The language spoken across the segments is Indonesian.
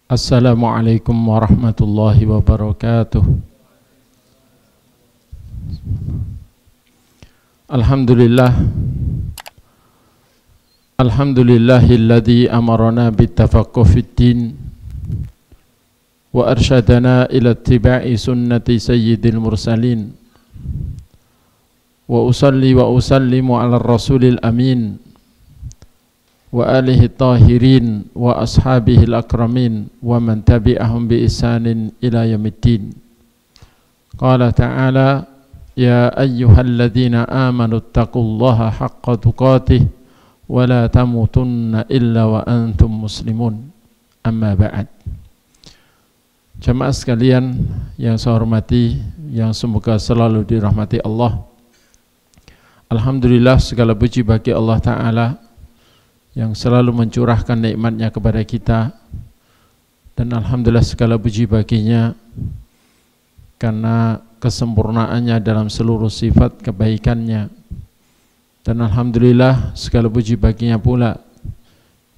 Assalamualaikum warahmatullahi wabarakatuh. Alhamdulillah. Alhamdulillahilladzi amarana bittafaqquh fid-din wa arsyadana ila ittiba'i sunnati sayyidil mursalin. Wa usalli wa usallimu ala rasulil amin wa alihi tahirin wa ashabihil akramin wa man tabi'ahum bi ihsanin ila yaumiddin. Qala ta'ala ya ayyuhalladzina amanu taqullaha haqqa tuqatih wa la tamutunna illa wa antum muslimun. Amma ba'd. Jamaah sekalian yang saya hormati, yang semoga selalu dirahmati Allah. Alhamdulillah, segala puji bagi Allah Ta'ala yang selalu mencurahkan nikmatnya kepada kita, dan alhamdulillah segala puji baginya karena kesempurnaannya dalam seluruh sifat kebaikannya, dan alhamdulillah segala puji baginya pula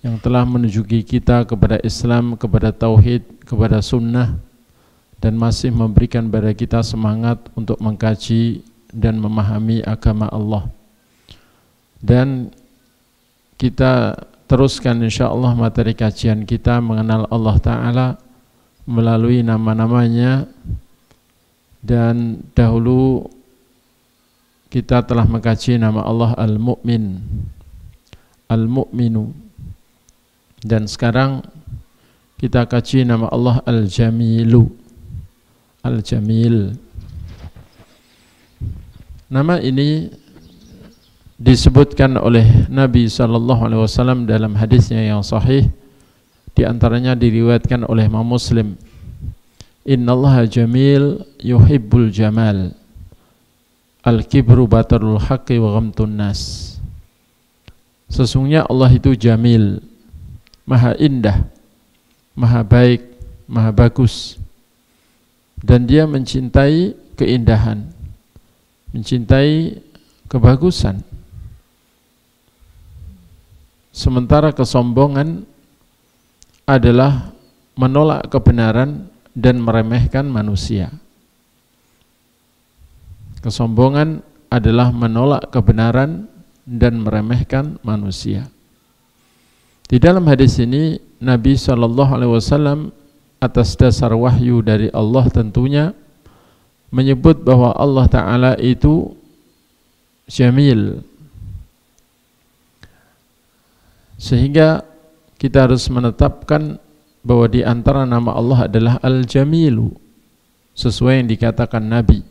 yang telah menunjuki kita kepada Islam, kepada tauhid, kepada sunnah, dan masih memberikan kepada kita semangat untuk mengkaji dan memahami agama Allah. Dan kita teruskan insyaallah materi kajian kita mengenal Allah Ta'ala melalui nama-namanya. Dan dahulu kita telah mengkaji nama Allah Al-Mu'min, Al-Mu'minu. Dan sekarang kita kaji nama Allah Al-Jamilu, Al-Jamil. Nama ini disebutkan oleh Nabi SAW dalam hadisnya yang sahih, di antaranya diriwayatkan oleh Imam Muslim. Innallaha jamil yuhibbul jamal, al-kibru batarul haqqi wa ghamtun nas. Sesungguhnya Allah itu jamil, maha indah, maha baik, maha bagus, dan dia mencintai keindahan, mencintai kebagusan. Sementara kesombongan adalah menolak kebenaran dan meremehkan manusia. Kesombongan adalah menolak kebenaran dan meremehkan manusia. Di dalam hadis ini Nabi SAW atas dasar wahyu dari Allah tentunya menyebut bahwa Allah Ta'ala itu Jamil, sehingga kita harus menetapkan bahwa di antara nama Allah adalah Al-Jamilu, sesuai yang dikatakan Nabi.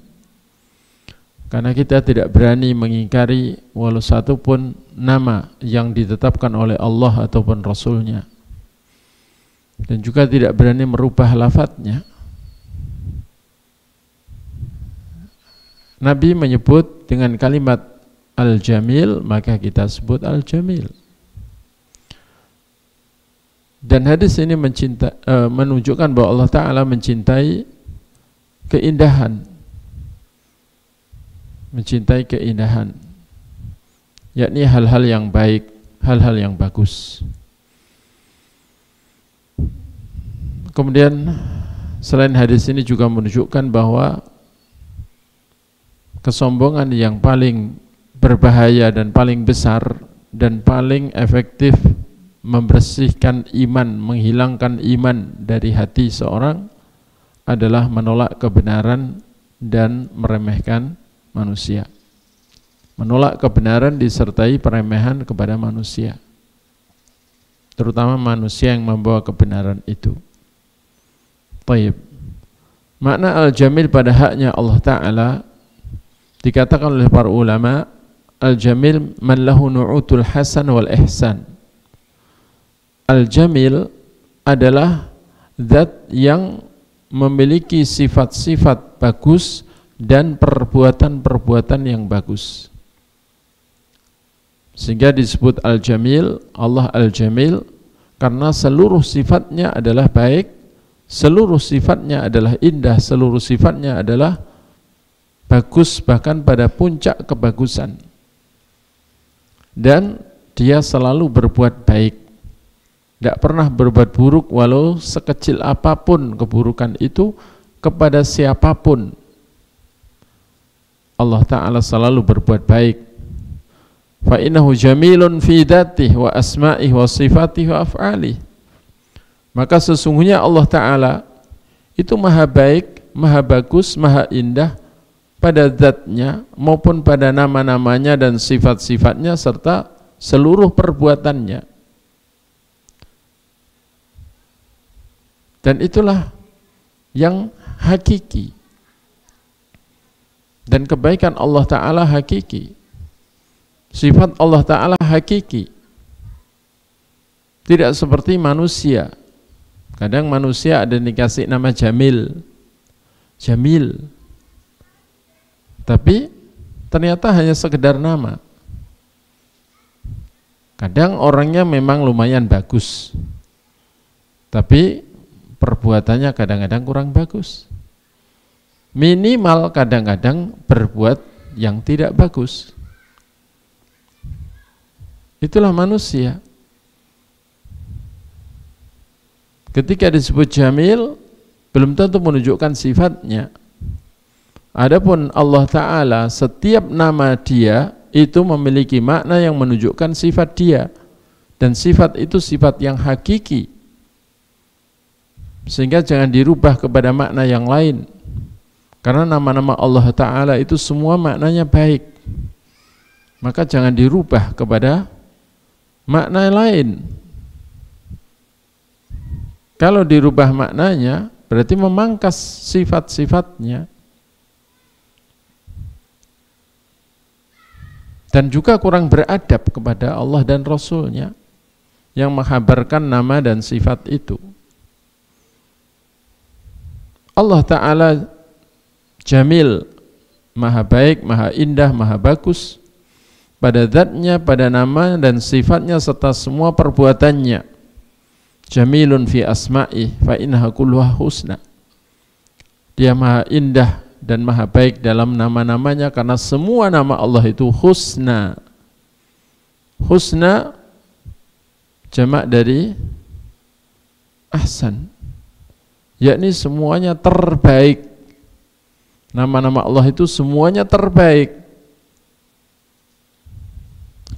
Karena kita tidak berani mengingkari walau satu pun nama yang ditetapkan oleh Allah ataupun Rasulnya, dan juga tidak berani merubah lafadznya. Nabi menyebut dengan kalimat Al-Jamil, maka kita sebut Al-Jamil. Dan hadis ini menunjukkan bahwa Allah Ta'ala mencintai keindahan, mencintai keindahan, yakni hal-hal yang baik, hal-hal yang bagus. Kemudian selain hadis ini juga menunjukkan bahwa kesombongan yang paling berbahaya dan paling besar dan paling efektif membersihkan iman, menghilangkan iman dari hati seorang adalah menolak kebenaran dan meremehkan manusia. Menolak kebenaran disertai peremehan kepada manusia, terutama manusia yang membawa kebenaran itu. Taib. Makna Al-Jamil pada haknya Allah Ta'ala dikatakan oleh para ulama, Al-Jamil man lahu nu'utul hasan wal ihsan. Al-Jamil adalah zat yang memiliki sifat-sifat bagus dan perbuatan-perbuatan yang bagus, sehingga disebut Al-Jamil, Allah Al-Jamil, karena seluruh sifatnya adalah baik, seluruh sifatnya adalah indah, seluruh sifatnya adalah bagus, bahkan pada puncak kebagusan. Dan dia selalu berbuat baik. tidak pernah berbuat buruk walau sekecil apapun keburukan itu kepada siapapun. Allah Ta'ala selalu berbuat baik. Fa innahu jamilun fi dzatihi wa asma'ihi wa sifatihi wa af'alihi. Maka sesungguhnya Allah Ta'ala itu maha baik, maha bagus, maha indah pada zatnya maupun pada nama-namanya dan sifat-sifatnya serta seluruh perbuatannya. Dan itulah yang hakiki. Dan kebaikan Allah Ta'ala hakiki. Sifat Allah Ta'ala hakiki. Tidak seperti manusia. Kadang manusia ada dikasih nama Jamil. Jamil. Tapi ternyata hanya sekedar nama. Kadang orangnya memang lumayan bagus. Tapi perbuatannya kadang-kadang kurang bagus. Minimal kadang-kadang berbuat yang tidak bagus. Itulah manusia. Ketika disebut jamil, belum tentu menunjukkan sifatnya. Adapun Allah Ta'ala, setiap nama dia itu memiliki makna yang menunjukkan sifat dia. Dan sifat itu sifat yang hakiki. Sehingga jangan dirubah kepada makna yang lain. Karena nama-nama Allah Ta'ala itu semua maknanya baik. Maka jangan dirubah kepada makna lain. Kalau dirubah maknanya, berarti memangkas sifat-sifatnya. Dan juga kurang beradab kepada Allah dan Rasulnya yang menghabarkan nama dan sifat itu. Allah Ta'ala jamil, maha baik, maha indah, maha bagus pada zatnya, pada nama dan sifatnya serta semua perbuatannya. Jamilun fi asma'i fa innaha kulluha husna. Dia maha indah dan maha baik dalam nama-namanya karena semua nama Allah itu husna. Husna jamak dari ahsan, yakni semuanya terbaik. Nama-nama Allah itu semuanya terbaik.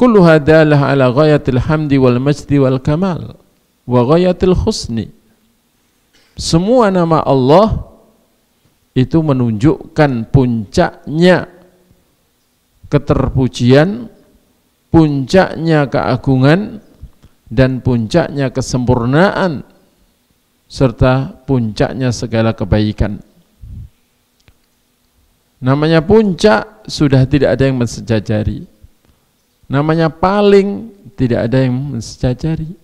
Kullu hadalah ala ghayatil hamdi wal majdi wal kamal wa ghayatil husni. Semua nama Allah itu menunjukkan puncaknya keterpujian, puncaknya keagungan, dan puncaknya kesempurnaan serta puncaknya segala kebaikan. Namanya puncak sudah tidak ada yang mensejajari. Namanya paling tidak ada yang mensejajari.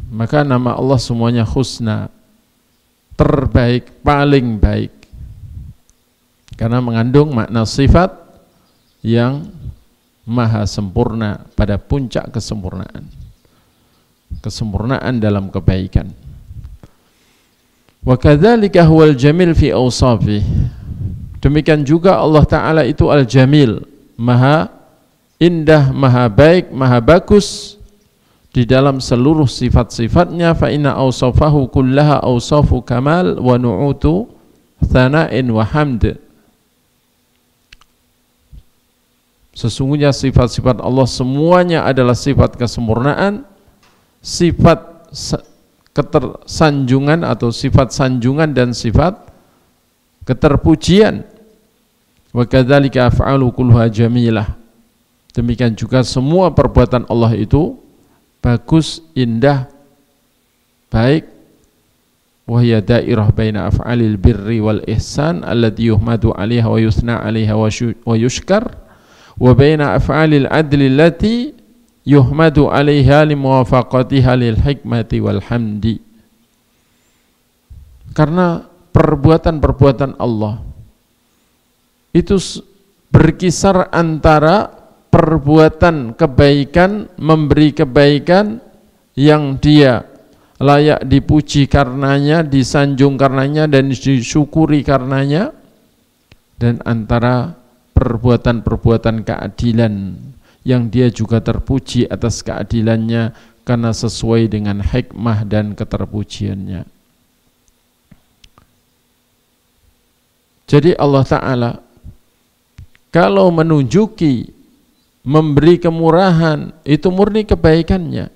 Maka nama Allah semuanya husna, terbaik, paling baik. Karena mengandung makna sifat yang maha sempurna pada puncak kesempurnaan. Kesempurnaan dalam kebaikan. Wa kadzalika huwal jamil fi awsafih. Demikian juga Allah Ta'ala itu al-jamil, maha indah, maha baik, maha bagus di dalam seluruh sifat-sifatnya. Fa inna awsafahu kullaha awsafu kamal wa nu'utu thana'in wa hamd. Sesungguhnya sifat-sifat Allah semuanya adalah sifat kesempurnaan, sifat ketersanjungan atau sifat sanjungan dan sifat keterpujian. Wa kadzalika af'alu kulluha jamilah. Demikian juga semua perbuatan Allah itu bagus, indah, baik. Wa hiya dairah baina af'alil birri wal ihsan allati yuhmadu 'alaiha wa yusna 'alaiha wa yushkar, wa baina af'alil adli allati yuhmadu 'alaiha limuwafaqatiha lil hikmati wal hamdi. Karena perbuatan-perbuatan Allah itu berkisar antara perbuatan kebaikan, memberi kebaikan yang dia layak dipuji karenanya, disanjung karenanya, dan disyukuri karenanya, dan antara perbuatan-perbuatan keadilan yang dia juga terpuji atas keadilannya karena sesuai dengan hikmah dan keterpujiannya. Jadi Allah Ta'ala kalau menunjuki, memberi kemurahan, itu murni kebaikannya.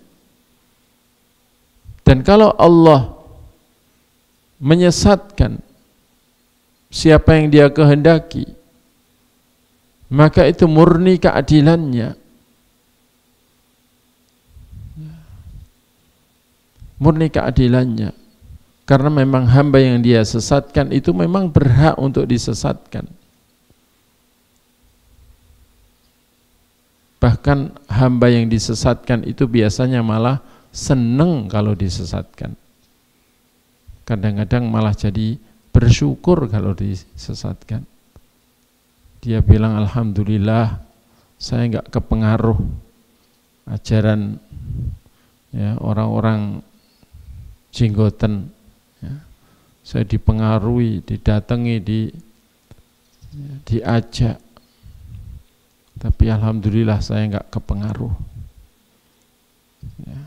Dan kalau Allah menyesatkan siapa yang dia kehendaki, maka itu murni keadilannya. Murni keadilannya. Karena memang hamba yang dia sesatkan itu memang berhak untuk disesatkan. Bahkan hamba yang disesatkan itu biasanya malah senang kalau disesatkan. Kadang-kadang malah jadi bersyukur kalau disesatkan. Dia bilang, alhamdulillah saya enggak kepengaruh ajaran ya orang-orang jenggoten. Ya. Saya dipengaruhi, didatangi, diajak. Tapi alhamdulillah saya enggak kepengaruh. Ya.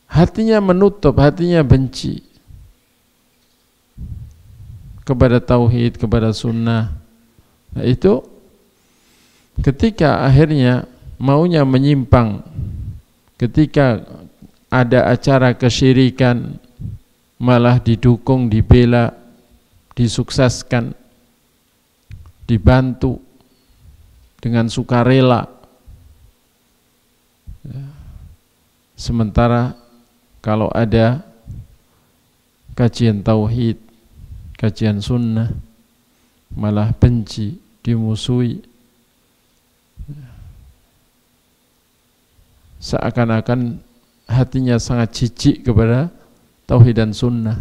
Hatinya menutup, hatinya benci kepada tauhid, kepada sunnah. Nah, itu ketika akhirnya maunya menyimpang, ketika ada acara kesyirikan malah didukung, dibela, disukseskan, dibantu dengan sukarela. Sementara kalau ada kajian tauhid, kajian sunnah, malah benci, dimusuhi. Seakan-akan hatinya sangat jijik kepada tauhid dan sunnah.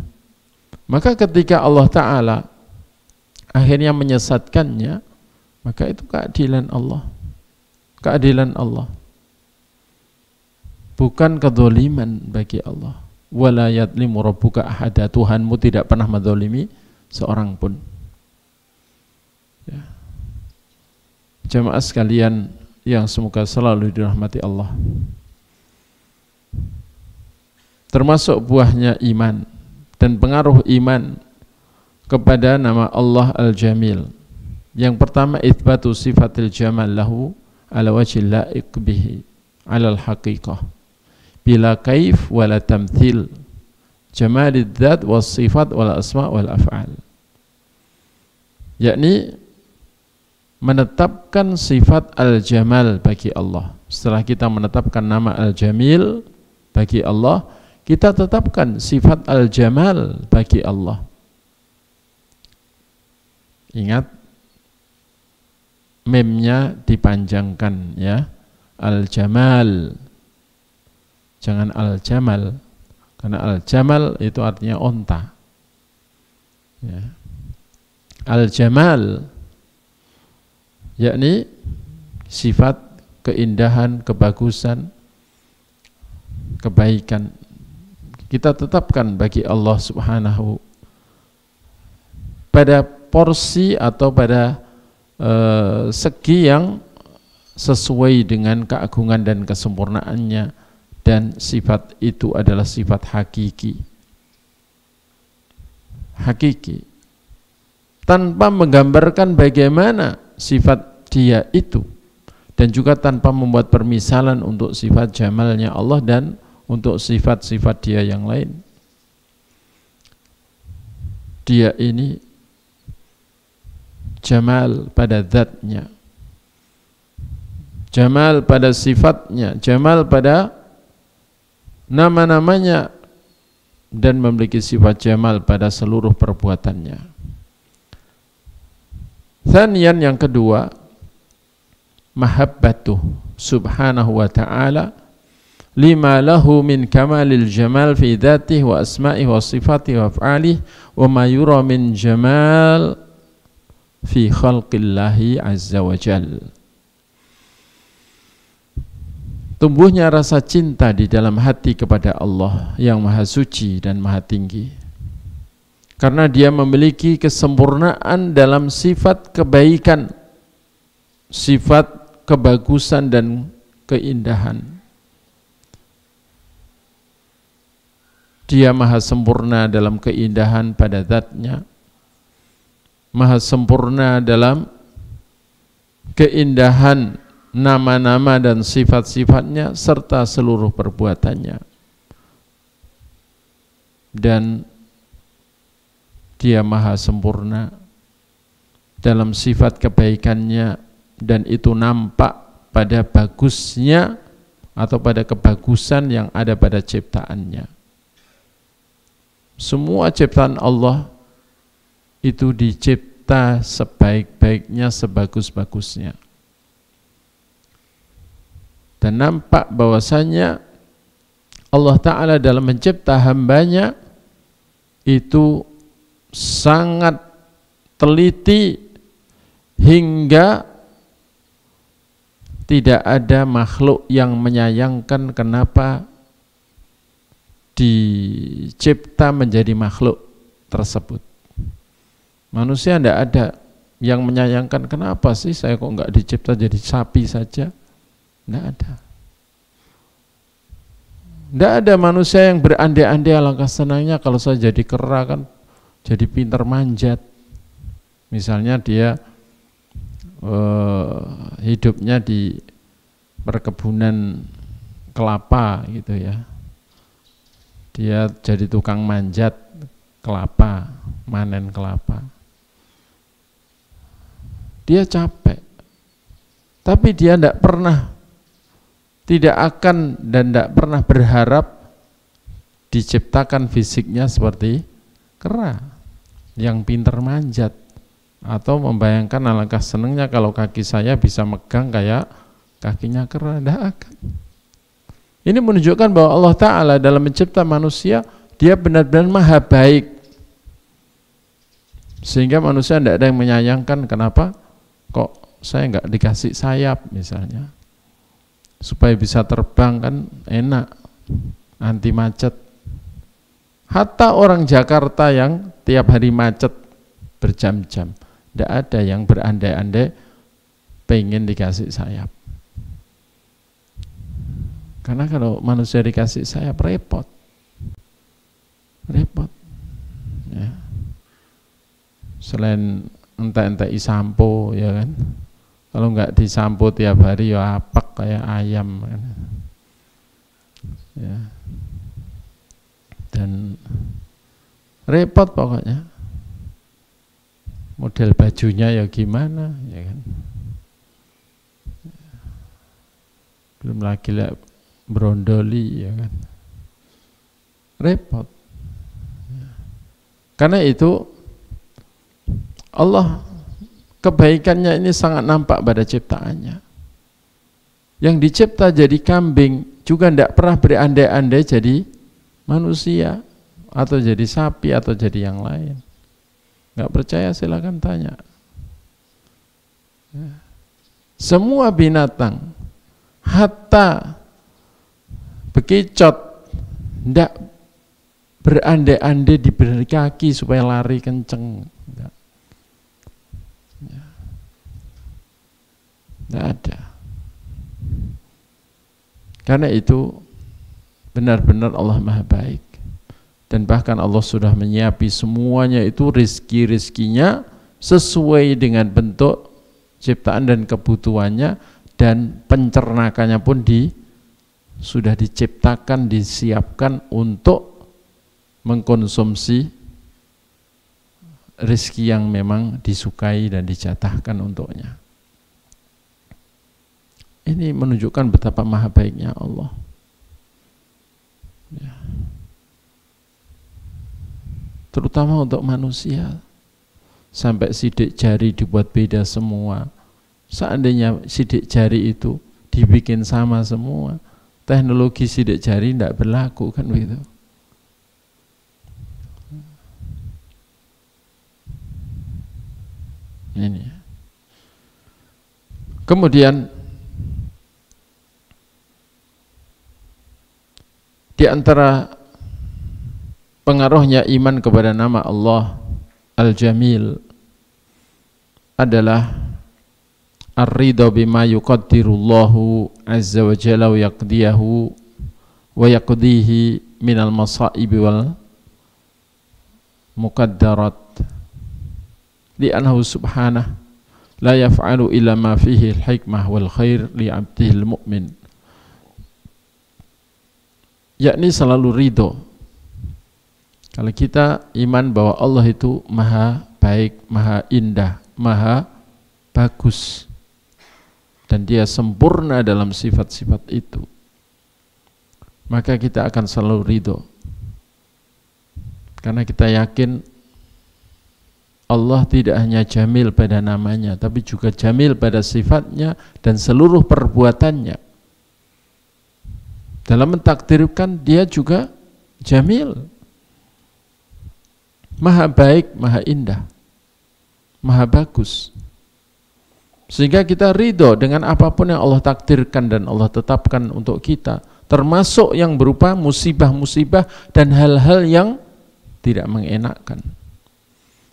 Maka ketika Allah Ta'ala akhirnya menyesatkannya, maka itu keadilan Allah. Keadilan Allah. Bukan kezaliman bagi Allah. Wala yadlimu rabbuka ahada, Tuhanmu tidak pernah menzalimi seorang pun. Ya. Jamaah sekalian yang semoga selalu dirahmati Allah. Termasuk buahnya iman dan pengaruh iman kepada nama Allah Al-Jamil. Yang pertama, itsbatu sifatil jamal lahu ala wajhil la'iq bihi ala al-haqiqah bila kaif wala tamthil jamalid dzat was sifat wal asma wal af'al. Yakni menetapkan sifat al-jamal bagi Allah. Setelah kita menetapkan nama al-jamil bagi Allah, kita tetapkan sifat al-jamal bagi Allah. Ingat, memnya dipanjangkan ya, al-jamal, jangan al-jamal, karena al-jamal itu artinya onta ya. Al-jamal yakni sifat keindahan, kebagusan, kebaikan, kita tetapkan bagi Allah Subhanahu pada porsi atau pada segi yang sesuai dengan keagungan dan kesempurnaannya, dan sifat itu adalah sifat hakiki, tanpa menggambarkan bagaimana sifat dia itu, dan juga tanpa membuat permisalan untuk sifat jamalnya Allah dan untuk sifat-sifat dia yang lain. Dia ini jamal pada zatnya, jamal pada sifatnya, jamal pada nama-namanya, dan memiliki sifat jamal pada seluruh perbuatannya. Thaniyan, yang kedua, mahabbatuh subhanahu wa ta'ala lima lahu min kamalil jamal fi dzatihi wa asma'ihi wa sifatihi wa af'alihi wa ma yura min jamal fi khalqillahi azza wa jalla. Tumbuhnya rasa cinta di dalam hati kepada Allah yang maha suci dan maha tinggi, karena dia memiliki kesempurnaan dalam sifat kebaikan, sifat kebagusan dan keindahan. Dia maha sempurna dalam keindahan pada zatnya, maha sempurna dalam keindahan nama-nama dan sifat-sifatnya serta seluruh perbuatannya. Dan dia maha sempurna dalam sifat kebaikannya, dan itu nampak pada bagusnya atau pada kebagusan yang ada pada ciptaannya. Semua ciptaan Allah itu dicipta sebaik-baiknya, sebagus-bagusnya. Dan nampak bahwasanya Allah Ta'ala dalam mencipta hambanya itu sangat teliti hingga tidak ada makhluk yang menyayangkan kenapa dicipta menjadi makhluk tersebut. Manusia tidak ada yang menyayangkan kenapa sih saya kok nggak dicipta jadi sapi saja. Tidak ada. Tidak ada manusia yang berandai-andai alangkah senangnya kalau saya jadi kera, kan jadi pintar manjat. Misalnya dia hidupnya di perkebunan kelapa gitu ya. Dia jadi tukang manjat kelapa, manen kelapa. Dia capek, tapi dia tidak akan dan tidak pernah berharap diciptakan fisiknya seperti kera yang pintar manjat, atau membayangkan alangkah senangnya kalau kaki saya bisa megang kayak kakinya kera. Tidak akan. Ini menunjukkan bahwa Allah Ta'ala dalam mencipta manusia, dia benar-benar maha baik. Sehingga manusia tidak ada yang menyayangkan kenapa kok saya nggak dikasih sayap misalnya. Supaya bisa terbang kan enak, anti macet. Hatta orang Jakarta yang tiap hari macet berjam-jam, tidak ada yang berandai-andai pengen dikasih sayap. Karena kalau manusia dikasih sayap repot. Ya. Selain entek-entek sampo ya kan. Kalau nggak disampo tiap hari ya apak kayak ayam kan. Ya. Dan repot pokoknya. Model bajunya ya gimana ya kan. Belum lagi lah brondoli ya kan, repot. Karena itu Allah kebaikannya ini sangat nampak pada ciptaannya. Yang dicipta jadi kambing juga tidak pernah berandai-andai jadi manusia atau jadi sapi atau jadi yang lain. Nggak percaya silakan tanya. Semua binatang, hatta bekicot, tidak berandai-andai diberi kaki supaya lari kenceng. Tidak ada. Karena itu benar-benar Allah maha baik. Dan bahkan Allah sudah menyiapi semuanya itu rizki-rizkinya sesuai dengan bentuk ciptaan dan kebutuhannya, dan pencernakannya pun sudah diciptakan, disiapkan untuk mengkonsumsi rezeki yang memang disukai dan dijatahkan untuknya. Ini menunjukkan betapa maha baiknya Allah. Ya. Terutama untuk manusia. Sampai sidik jari dibuat beda semua. Seandainya sidik jari itu dibikin sama semua, teknologi sidik jari tidak berlaku kan begitu. Ini. Kemudian di antara pengaruhnya iman kepada nama Allah Al-Jamil adalah ar-ridha bima yuqaddirullahu azza wa jalla wa yaqdiyahu wa yaqdihi minal masaibi wal muqaddarat li'annahu subhanahu la yaf'alu illa ma fihi al-hikmah wal khair li 'abdihi al-mu'min, yakni selalu ridho. Kalau kita iman bahwa Allah itu maha baik, maha indah, maha bagus, dan dia sempurna dalam sifat-sifat itu, maka kita akan selalu ridho. Karena kita yakin Allah tidak hanya jamil pada namanya, tapi juga jamil pada sifatnya dan seluruh perbuatannya. Dalam mentakdirkan dia juga jamil, maha baik, maha indah, maha bagus. Sehingga kita ridho dengan apapun yang Allah takdirkan dan Allah tetapkan untuk kita, termasuk yang berupa musibah-musibah dan hal-hal yang tidak mengenakkan.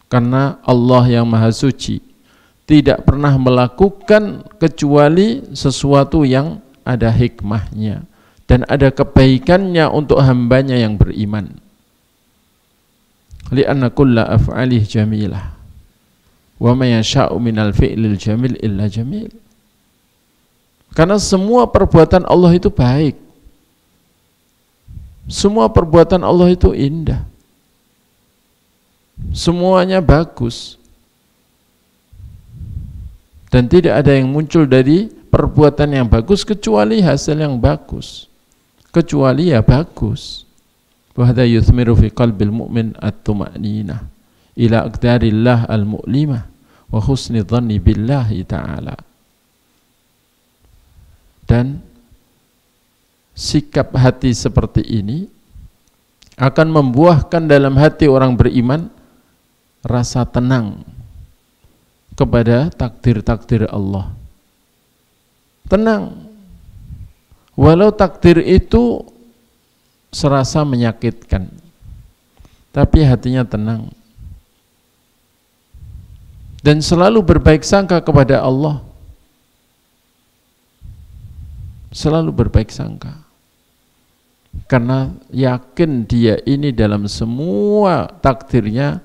Karena Allah yang maha suci tidak pernah melakukan kecuali sesuatu yang ada hikmahnya dan ada kebaikannya untuk hambanya yang beriman. Li'anna kulla af'alih jamilah wa ma yasha'u minal fi'lil jamil illa jamil. Karena semua perbuatan Allah itu baik, semua perbuatan Allah itu indah, semuanya bagus, dan tidak ada yang muncul dari perbuatan yang bagus kecuali hasil yang bagus, kecuali ya bagus. Wa hadza yuthmiru fi qalbil mu'min at-tuma'ninah ila aqdarillah al-mu'limah wa husni dhanni billahi ta'ala. Dan sikap hati seperti ini akan membuahkan dalam hati orang beriman rasa tenang kepada takdir-takdir Allah. Tenang walau takdir itu serasa menyakitkan, tapi hatinya tenang dan selalu berbaik sangka kepada Allah, selalu berbaik sangka karena yakin dia ini dalam semua takdirnya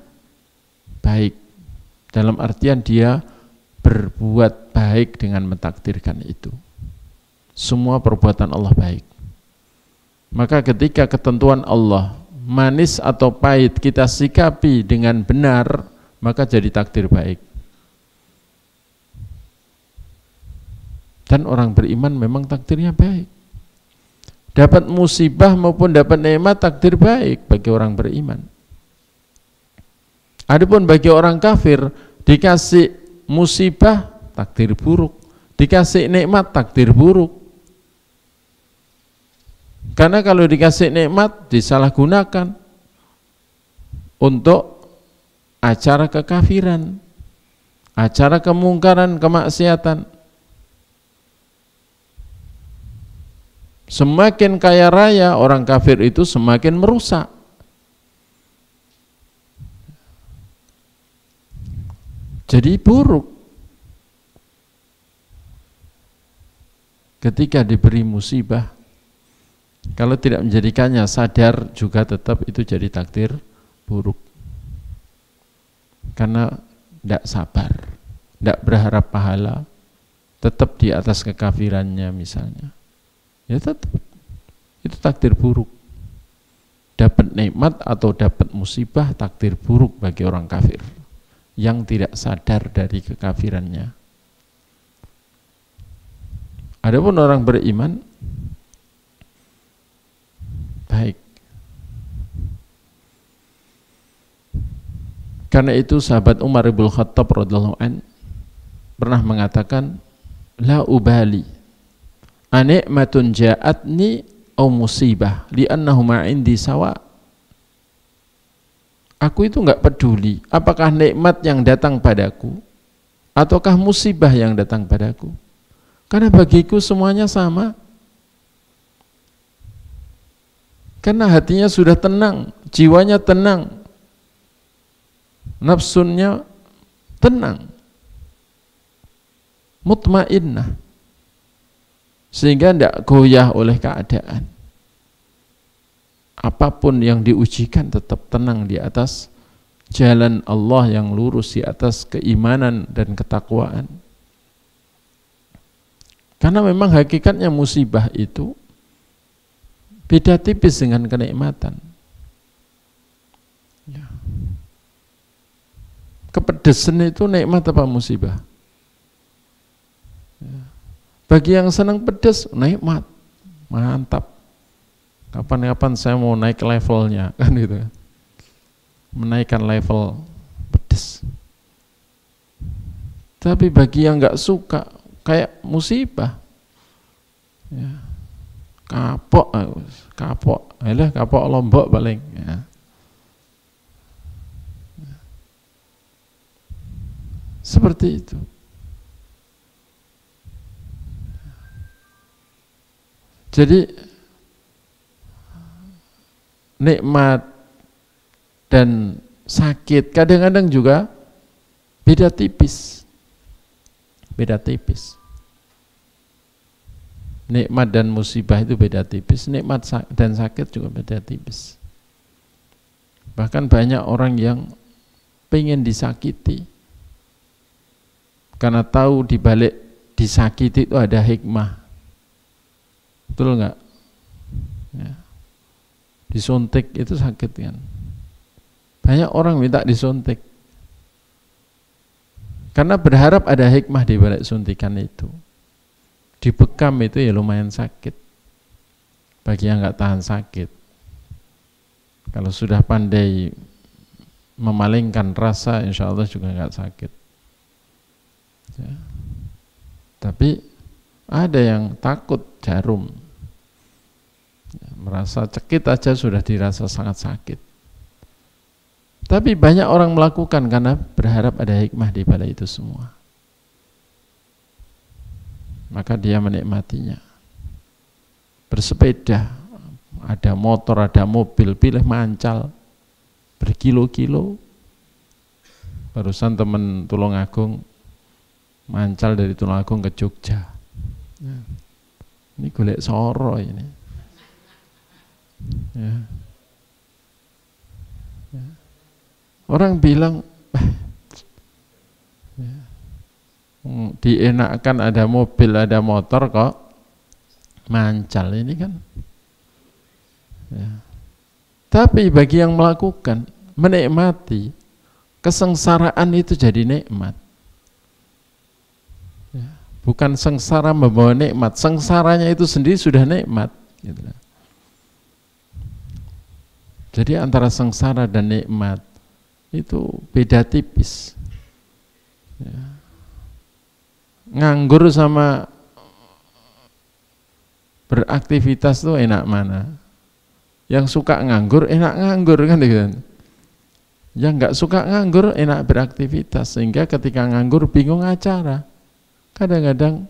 baik, dalam artian dia berbuat baik dengan mentakdirkan itu. Semua perbuatan Allah baik. Maka ketika ketentuan Allah manis atau pahit kita sikapi dengan benar, maka jadi takdir baik. Dan orang beriman memang takdirnya baik. Dapat musibah maupun dapat nikmat, takdir baik bagi orang beriman. Adapun bagi orang kafir, dikasih musibah takdir buruk, dikasih nikmat takdir buruk. Karena kalau dikasih nikmat disalahgunakan untuk acara kekafiran, acara kemungkaran, kemaksiatan. Semakin kaya raya orang kafir itu semakin merusak. Jadi buruk. Ketika diberi musibah, kalau tidak menjadikannya sadar juga tetap itu jadi takdir buruk. Karena tidak sabar, tidak berharap pahala, tetap di atas kekafirannya misalnya. Ya tetap itu takdir buruk. Dapat nikmat atau dapat musibah, takdir buruk bagi orang kafir yang tidak sadar dari kekafirannya. Adapun orang beriman baik. Karena itu sahabat Umar bin Khattab radhiyallahu an pernah mengatakan, la ubali anikmatun ja'atni au musibah li'annahuma indi sawa. Aku itu enggak peduli apakah nikmat yang datang padaku ataukah musibah yang datang padaku, karena bagiku semuanya sama. Karena hatinya sudah tenang, jiwanya tenang, nafsunya tenang. mutmainnah, sehingga tidak goyah oleh keadaan. Apapun yang diujikan tetap tenang di atas jalan Allah yang lurus, di atas keimanan dan ketakwaan. Karena memang hakikatnya musibah itu beda tipis dengan kenikmatan. Ya. Kepedesan itu nikmat apa musibah? Ya. Bagi yang senang pedas, nikmat, mantap. Kapan-kapan saya mau naik levelnya, kan gitu. Menaikkan level pedas. Tapi bagi yang nggak suka, kayak musibah, ya. Kapok, alah kapok Lombok paling. Ya. Seperti itu. Jadi nikmat dan sakit kadang-kadang juga beda tipis. Beda tipis. Nikmat dan musibah itu beda tipis, nikmat dan sakit juga beda tipis. Bahkan banyak orang yang pengen disakiti karena tahu di balik disakiti itu ada hikmah. Betul enggak? Ya. Disuntik itu sakit kan. Banyak orang minta disuntik karena berharap ada hikmah di balik suntikan itu. Dibekam itu ya lumayan sakit bagi yang nggak tahan sakit. Kalau sudah pandai memalingkan rasa, insya Allah juga nggak sakit. Ya. Tapi ada yang takut jarum, ya, merasa cekit aja sudah dirasa sangat sakit. Tapi banyak orang melakukan karena berharap ada hikmah di balik itu semua. Maka dia menikmatinya. Bersepeda, ada motor, ada mobil, pilih mancal berkilo-kilo. Barusan teman Tulungagung mancal dari Tulungagung ke Jogja. Ini golek soro ini. Ya. Ya. Orang bilang, ya, dienakkan ada mobil, ada motor kok mancal ini kan. Ya. Tapi bagi yang melakukan, menikmati, kesengsaraan itu jadi nikmat. Ya. Bukan sengsara membawa nikmat, sengsaranya itu sendiri sudah nikmat. Gitu. Jadi antara sengsara dan nikmat itu beda tipis. Ya. Nganggur sama beraktivitas tuh enak mana? Yang suka nganggur enak nganggur kan gitu. Yang nggak suka nganggur enak beraktivitas, sehingga ketika nganggur bingung acara. Kadang-kadang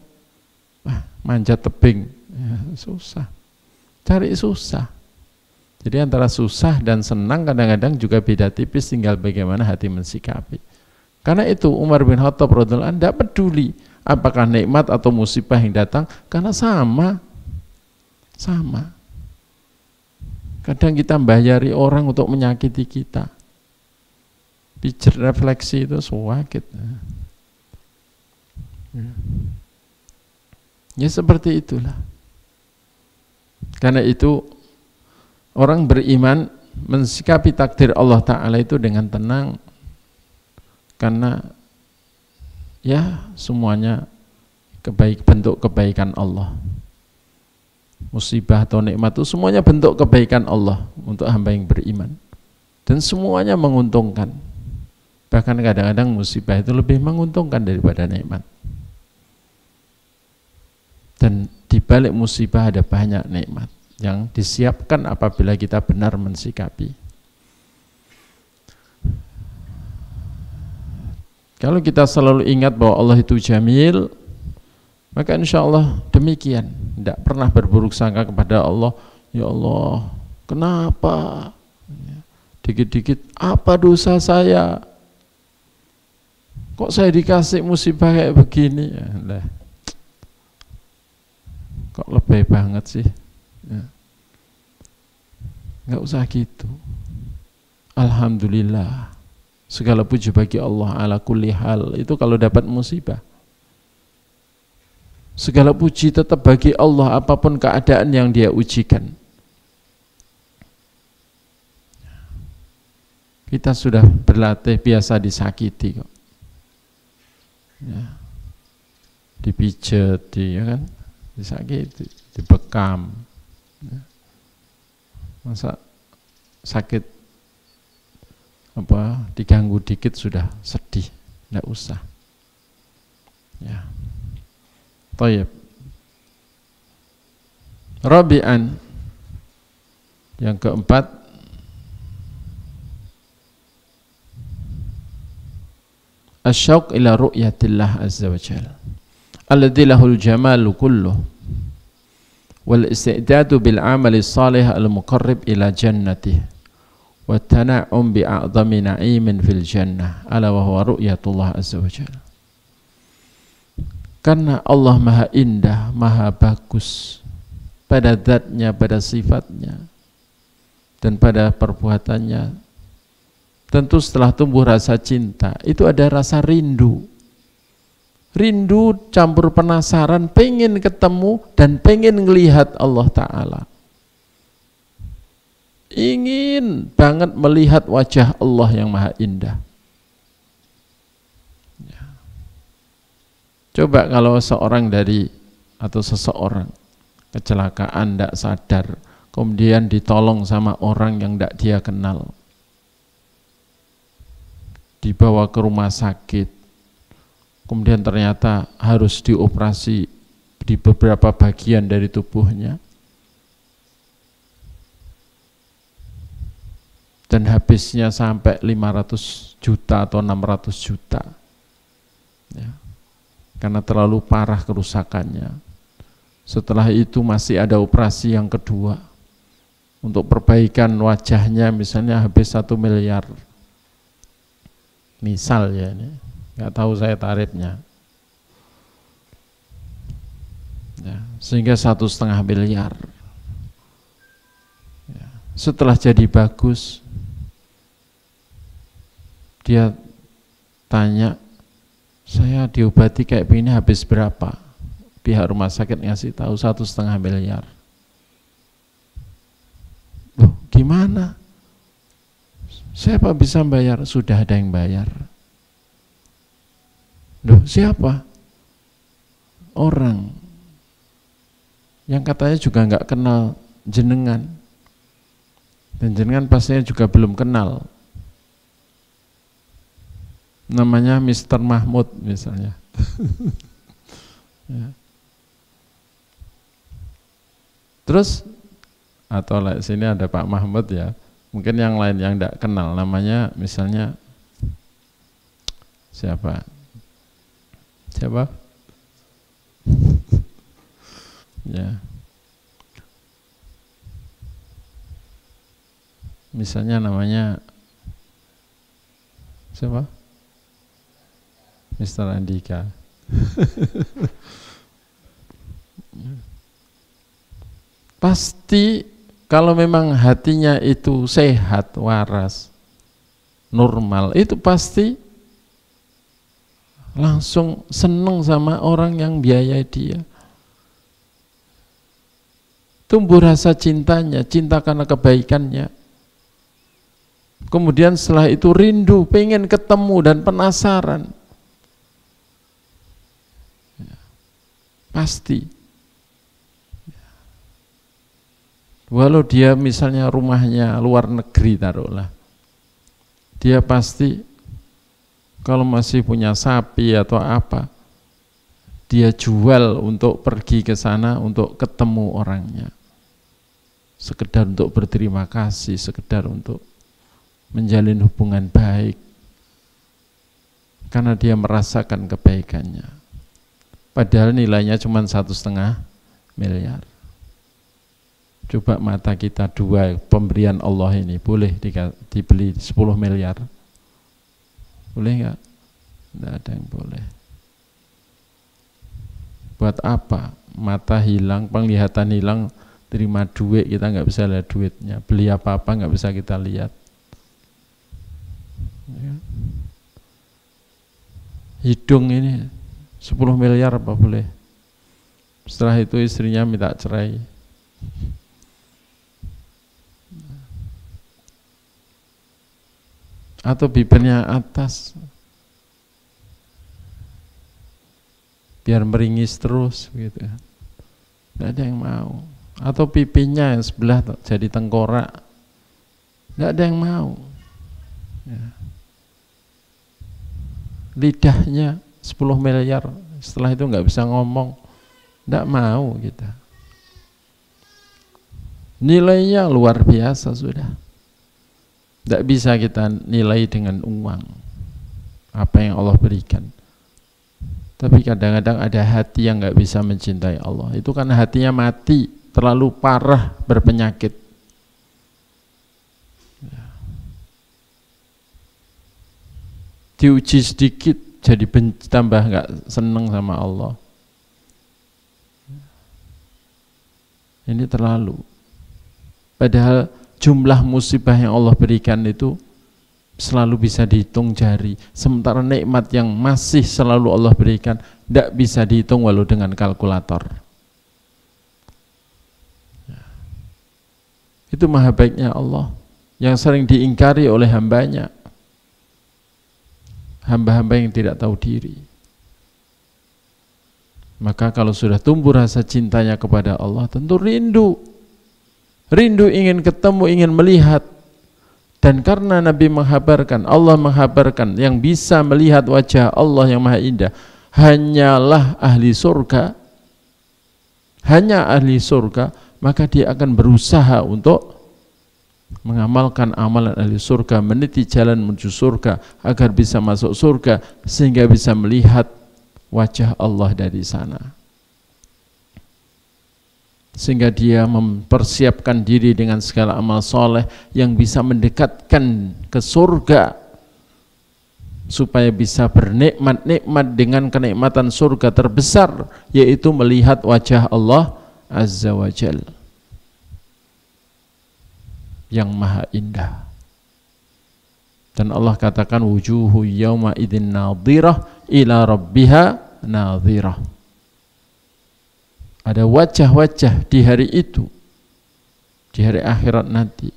manjat tebing, ya, susah. Cari susah. Jadi antara susah dan senang kadang-kadang juga beda tipis, tinggal bagaimana hati mensikapi. Karena itu Umar bin Khattab radhiyallahu anhu tidak peduli apakah nikmat atau musibah yang datang, karena sama. Kadang kita membayari orang untuk menyakiti kita. Pijar refleksi itu suwakit. Ya seperti itulah. Karena itu orang beriman mensikapi takdir Allah Ta'ala itu dengan tenang, karena ya semuanya bentuk kebaikan Allah. Musibah atau nikmat itu semuanya bentuk kebaikan Allah untuk hamba yang beriman, dan semuanya menguntungkan. Bahkan kadang-kadang musibah itu lebih menguntungkan daripada nikmat. Dan di balik musibah ada banyak nikmat yang disiapkan apabila kita benar mensikapi. Kalau kita selalu ingat bahwa Allah itu jamil, maka insya Allah demikian. Tidak pernah berburuk sangka kepada Allah. Ya Allah, kenapa? Dikit-dikit, apa dosa saya? Kok saya dikasih musibah kayak begini? Ya, lah. Kok lebay banget sih? Ya. Nggak usah gitu. Alhamdulillah, segala puji bagi Allah ala kulli hal. Itu kalau dapat musibah, segala puji tetap bagi Allah apapun keadaan yang dia ujikan. Kita sudah berlatih biasa disakiti kok, ya. Dipijet, ya kan, disakiti, dibekam, ya. Masa sakit apa diganggu dikit sudah sedih? Nggak usah, ya. Thayyib. Rabi'an, yang keempat, asyauq ila ru'yatillah azza wa jalla alladzi lahul jamalu kulluh wal isti'dadu bil amali salih al muqarrib ila jannatih wa tana'um bi a'zami na'imin fil jannah ala wa huwa ru'yatullah azza wa jalla. Karena Allah maha indah, maha bagus pada zatnya, pada sifatnya dan pada perbuatannya. Tentu setelah tumbuh rasa cinta, itu ada rasa rindu. Rindu campur penasaran, pengen ketemu dan pengen ngelihat Allah Ta'ala. Ingin banget melihat wajah Allah yang maha indah. Ya. Coba kalau seorang atau seseorang kecelakaan, tidak sadar, kemudian ditolong sama orang yang tidak dia kenal, dibawa ke rumah sakit, kemudian ternyata harus dioperasi di beberapa bagian dari tubuhnya, dan habisnya sampai 500 juta atau 600 juta, ya, karena terlalu parah kerusakannya. Setelah itu masih ada operasi yang kedua untuk perbaikan wajahnya, misalnya habis 1 miliar. Misal ya, ini nggak tahu saya tarifnya, ya, sehingga 1,5 miliar. Ya. Setelah jadi bagus, dia tanya, saya diobati kayak begini habis berapa? Pihak rumah sakit ngasih tahu 1,5 miliar. Loh, gimana? Siapa bisa bayar? Sudah ada yang bayar. Loh, siapa? Orang yang katanya juga nggak kenal jenengan, dan jenengan pastinya juga belum kenal. Namanya Mr. Mahmud misalnya. Ya. Terus atau sini ada Pak Mahmud ya. Mungkin yang lain yang tidak kenal, namanya misalnya siapa? Ya. Misalnya namanya siapa? Mr. Andika. Pasti kalau memang hatinya itu sehat, waras, normal, itu pasti langsung seneng sama orang yang biayai dia. Tumbuh rasa cintanya, cinta karena kebaikannya. Kemudian setelah itu rindu, pengen ketemu dan penasaran. Pasti. Walau dia misalnya rumahnya luar negeri taruhlah, dia pasti kalau masih punya sapi atau apa, dia jual untuk pergi ke sana untuk ketemu orangnya, sekedar untuk berterima kasih, sekedar untuk menjalin hubungan baik, karena dia merasakan kebaikannya. Padahal nilainya cuma 1,5 miliar. Coba mata kita dua, pemberian Allah ini boleh dibeli 10 miliar? Boleh enggak? Tidak ada yang boleh. Buat apa? Mata hilang, penglihatan hilang, terima duit kita nggak bisa lihat duitnya, beli apa-apa nggak bisa kita lihat. Ya. Hidung ini 10 miliar apa boleh? Setelah itu istrinya minta cerai. Atau bibirnya atas, biar meringis terus gitu. Nggak ada yang mau. Atau pipinya yang sebelah jadi tengkorak, nggak ada yang mau. Ya. Lidahnya 10 miliar, setelah itu nggak bisa ngomong, nggak mau kita. Nilainya luar biasa sudah. Nggak bisa kita nilai dengan uang apa yang Allah berikan. Tapi kadang-kadang ada hati yang nggak bisa mencintai Allah. Itu karena hatinya mati, terlalu parah berpenyakit. Diuji sedikit jadi tambah nggak seneng sama Allah. Ini terlalu. Padahal jumlah musibah yang Allah berikan itu selalu bisa dihitung jari. Sementara nikmat yang masih selalu Allah berikan tidak bisa dihitung walau dengan kalkulator. Itu maha baiknya Allah yang sering diingkari oleh hambanya. Hamba-hamba yang tidak tahu diri. Maka kalau sudah tumbuh rasa cintanya kepada Allah, tentu rindu. Rindu ingin ketemu, ingin melihat. Dan karena Nabi menghabarkan, Allah menghabarkan yang bisa melihat wajah Allah yang maha indah hanyalah ahli surga, hanya ahli surga, maka dia akan berusaha untuk mengamalkan amalan ahli surga, meniti jalan menuju surga agar bisa masuk surga sehingga bisa melihat wajah Allah dari sana. Sehingga dia mempersiapkan diri dengan segala amal soleh yang bisa mendekatkan ke surga supaya bisa bernikmat-nikmat dengan kenikmatan surga terbesar, yaitu melihat wajah Allah Azza wa Jal yang maha indah. Dan Allah katakan wujuhu yawma idzin nadhirah ila rabbiha nadhirah. Ada wajah-wajah di hari itu, di hari akhirat nanti,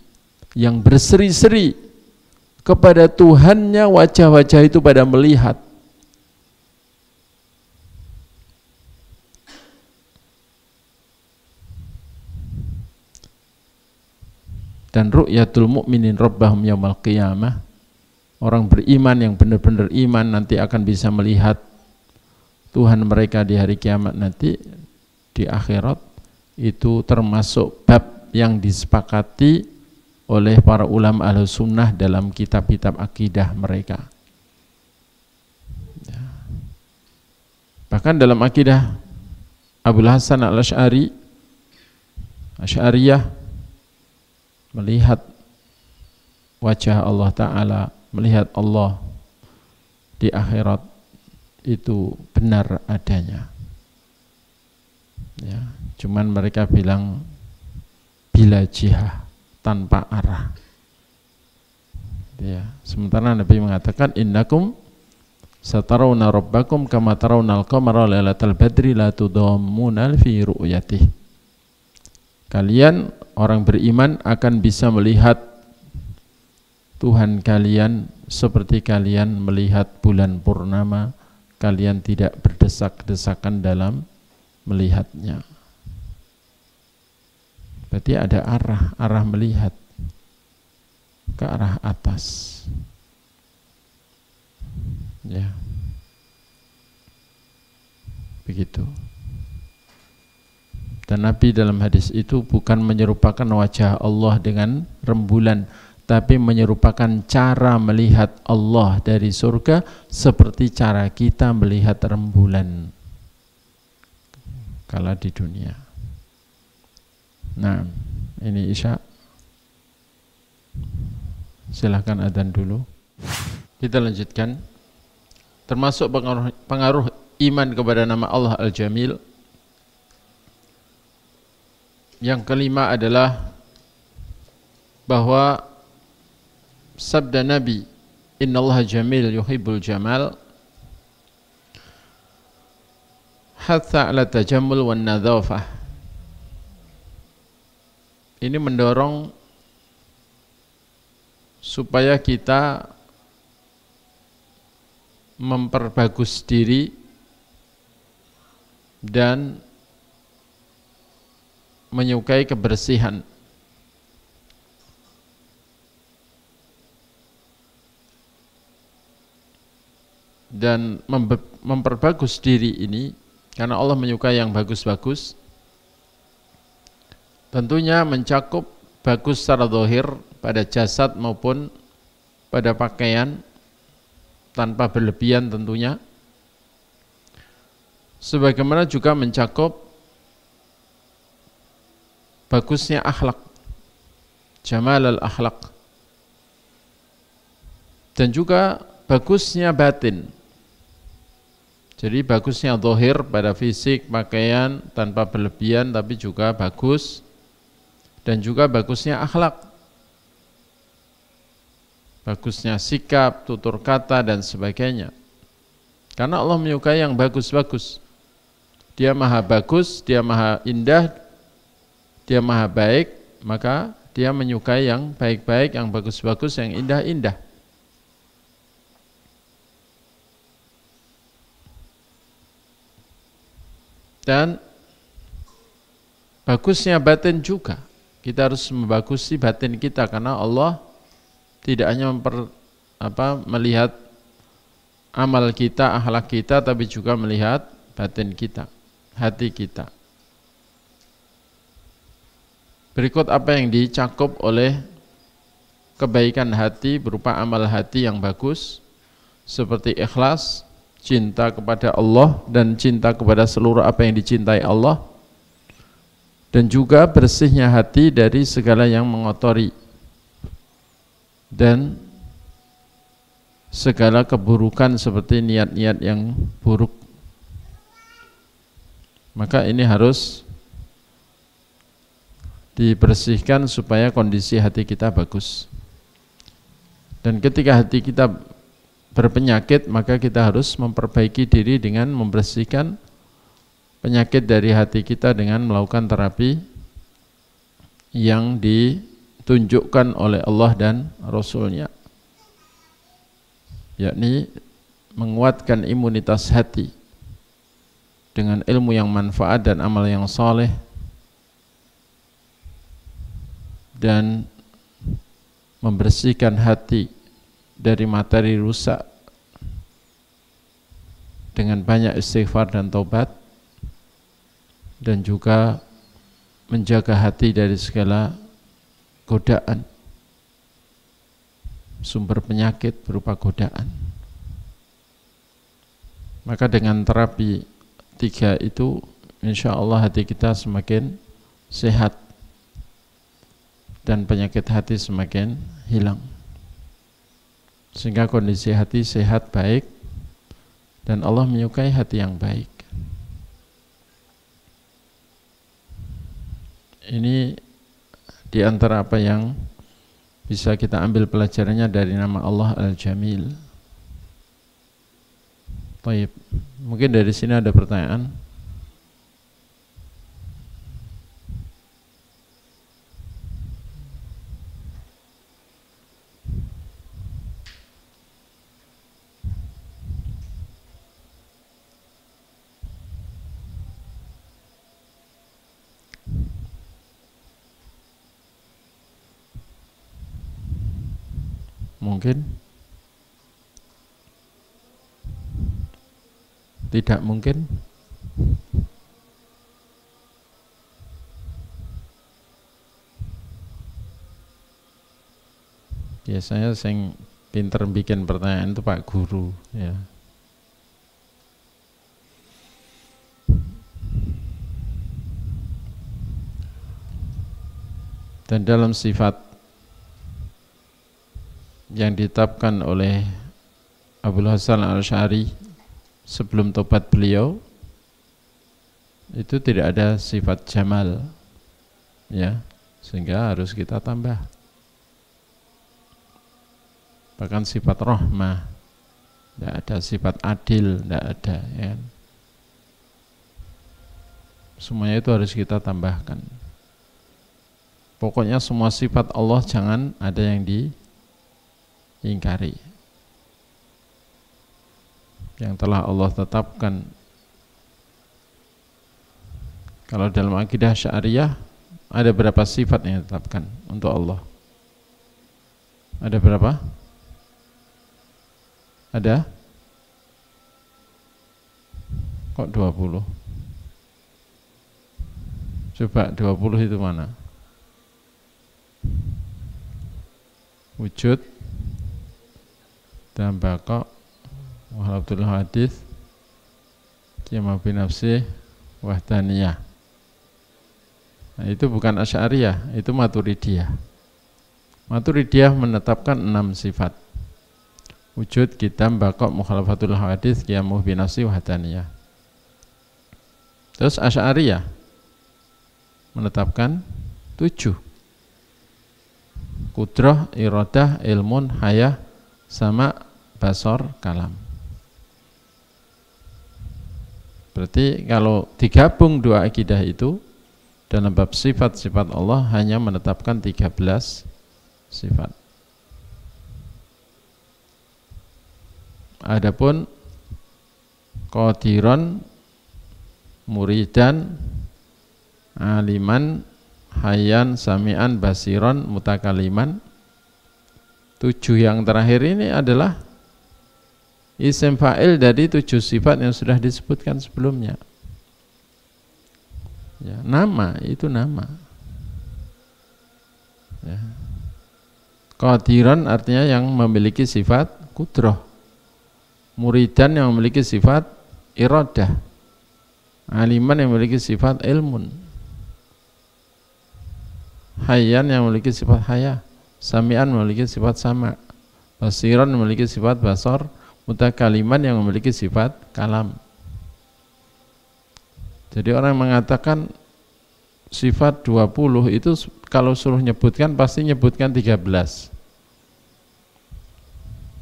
yang berseri-seri kepada Tuhannya, wajah-wajah itu pada melihat. Dan ru'yatul mu'minin rabbahum yaumal qiyamah, orang beriman yang benar-benar iman nanti akan bisa melihat Tuhan mereka di hari kiamat nanti, di akhirat. Itu termasuk bab yang disepakati oleh para ulama Ahlus Sunnah dalam kitab-kitab akidah mereka. Ya. Bahkan dalam akidah Abul Hasan al-Asy'ari, Asy'ariyah, melihat wajah Allah Ta'ala, melihat Allah di akhirat itu benar adanya. Ya, cuman mereka bilang bila jihah, tanpa arah. Ya, sementara Nabi mengatakan innakum satarawna rabbakum kama tarawnal qamara lailatal badri la tudammuna fi ru'yatihi. Kalian orang beriman akan bisa melihat Tuhan kalian seperti kalian melihat bulan purnama, kalian tidak berdesak-desakan dalam melihatnya. Berarti ada arah melihat ke arah atas. Ya. Begitu. Dan Nabi dalam hadis itu bukan menyerupakan wajah Allah dengan rembulan, tapi menyerupakan cara melihat Allah dari surga seperti cara kita melihat rembulan kala di dunia. Nah, ini Isya. Silahkan adzan dulu. Kita lanjutkan termasuk pengaruh iman kepada nama Allah Al-Jamil. Yang kelima adalah bahwa sabda Nabi, innallaha jamil yuhibbul jamal, hatha ala tajammul wan nadhafah. Ini mendorong supaya kita memperbagus diri dan menyukai kebersihan. Dan memperbagus diri ini karena Allah menyukai yang bagus-bagus, tentunya mencakup bagus secara zahir pada jasad maupun pada pakaian tanpa berlebihan tentunya, sebagaimana juga mencakup bagusnya akhlak, jamal al-akhlak, dan juga bagusnya batin. Jadi bagusnya zahir pada fisik, pakaian tanpa berlebihan tapi juga bagus, dan juga bagusnya akhlak, bagusnya sikap, tutur kata dan sebagainya. Karena Allah menyukai yang bagus-bagus. Dia maha bagus, dia maha indah, dia maha baik, maka dia menyukai yang baik-baik, yang bagus-bagus, yang indah-indah. Dan bagusnya batin juga, kita harus membagusi batin kita karena Allah tidak hanya melihat amal kita, akhlak kita, tapi juga melihat batin kita, hati kita. Berikut apa yang dicakup oleh kebaikan hati berupa amal hati yang bagus, seperti ikhlas, cinta kepada Allah dan cinta kepada seluruh apa yang dicintai Allah, dan juga bersihnya hati dari segala yang mengotori dan segala keburukan seperti niat-niat yang buruk. Maka ini harus dibersihkan supaya kondisi hati kita bagus. Dan ketika hati kita berpenyakit, maka kita harus memperbaiki diri dengan membersihkan penyakit dari hati kita dengan melakukan terapi yang ditunjukkan oleh Allah dan Rasul-Nya, yakni menguatkan imunitas hati dengan ilmu yang manfaat dan amal yang saleh, dan membersihkan hati dari materi rusak dengan banyak istighfar dan taubat, dan juga menjaga hati dari segala godaan, sumber penyakit berupa godaan. Maka dengan terapi 3 itu, insya Allah hati kita semakin sehat dan penyakit hati semakin hilang, sehingga kondisi hati sehat, baik, dan Allah menyukai hati yang baik. Ini di antara apa yang bisa kita ambil pelajarannya dari nama Allah Al-Jamil. Baik, mungkin dari sini ada pertanyaan. Mungkin? Tidak mungkin? Biasanya yang pinter bikin pertanyaan itu Pak Guru, ya. Dan dalam sifat yang ditetapkan oleh Abul Hasan Al-Asy'ari sebelum tobat beliau itu tidak ada sifat jamal, ya, sehingga harus kita tambah. Bahkan sifat rahmah tidak ada, sifat adil tidak ada, ya. Semuanya itu harus kita tambahkan. Pokoknya semua sifat Allah jangan ada yang diingkari. Yang telah Allah tetapkan. Kalau dalam akidah Syariah ada berapa sifat yang ditetapkan untuk Allah? Ada berapa? Ada? Kok 20? Coba 20 itu mana? Wujud, dan baqa, wahdatul hadis, qiyamah binafsih, wahdaniyah. Nah, itu bukan Asy'ariyah, itu Maturidiyah. Maturidiyah menetapkan 6 sifat. Wujud, qidam, baqa, mukhalafatul hadis, qiyamah binafsih, wahdaniyah. Terus Asy'ariyah menetapkan 7. Kudrah, iradah, ilmun, hayah, sama, basar, kalam. Berarti kalau digabung dua akidah itu dalam bab sifat-sifat Allah hanya menetapkan 13 sifat. Adapun qadiran, muridan, aliman, hayyan, sami'an, basiran, mutakaliman, 7 yang terakhir ini adalah isim fa'il dari 7 sifat yang sudah disebutkan sebelumnya. Ya, nama itu nama. Ya. Qadiran artinya yang memiliki sifat kudrah. Muridan yang memiliki sifat iradah. Aliman yang memiliki sifat ilmun. Hayyan yang memiliki sifat haya, sami'an memiliki sifat sama, basiran memiliki sifat basar, mutakaliman yang memiliki sifat kalam. Jadi orang mengatakan sifat 20 itu kalau suruh nyebutkan pasti nyebutkan 13.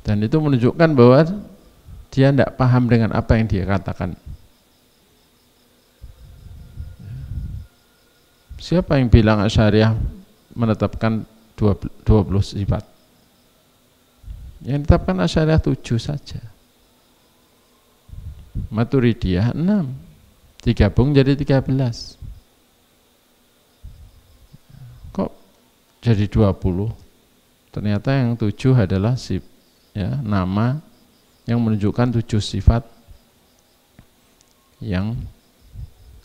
Dan itu menunjukkan bahwa dia tidak paham dengan apa yang dia katakan. Siapa yang bilang Asy'ariyah menetapkan 20 sifat? Yang ditetapkan Asy'ariyah 7 saja. Maturidiyah 6. Digabung jadi 13. Kok jadi 20? Ternyata yang 7 adalah nama yang menunjukkan 7 sifat yang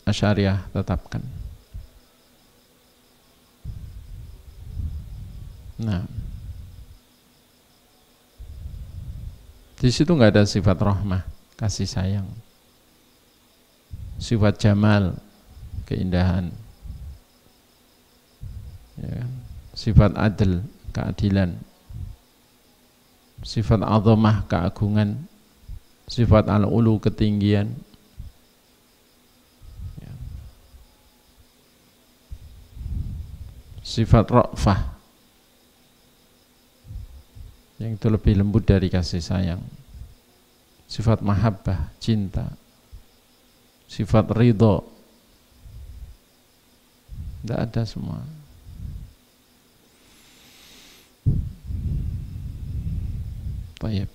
Asy'ariyah tetapkan. Nah, di situ nggak ada sifat rahmah, kasih sayang, sifat jamal, keindahan, ya, sifat adil, keadilan, sifat azamah, keagungan, sifat al-ulu, ketinggian, ya, sifat ra'fah, yang itu lebih lembut dari kasih sayang, sifat mahabbah, cinta, sifat ridho, tidak ada semua. Baik.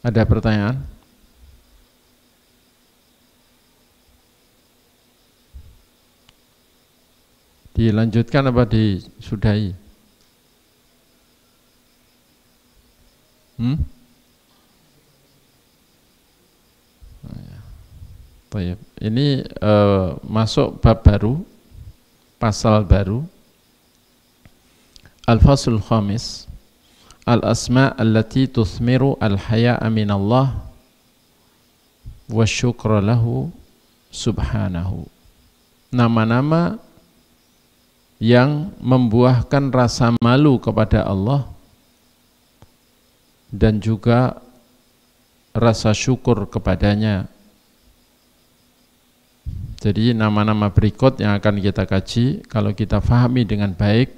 Ada pertanyaan? Dilanjutkan apa disudahi? Baik. Ini masuk bab baru, pasal baru. Al-Faslul Khamis, Al-Asma' allati tuthmiru al-haya'a minallah wa syukra lahu Subhanahu. Nama-nama yang membuahkan rasa malu kepada Allah dan juga rasa syukur kepadanya. Jadi nama-nama berikut yang akan kita kaji, kalau kita fahami dengan baik,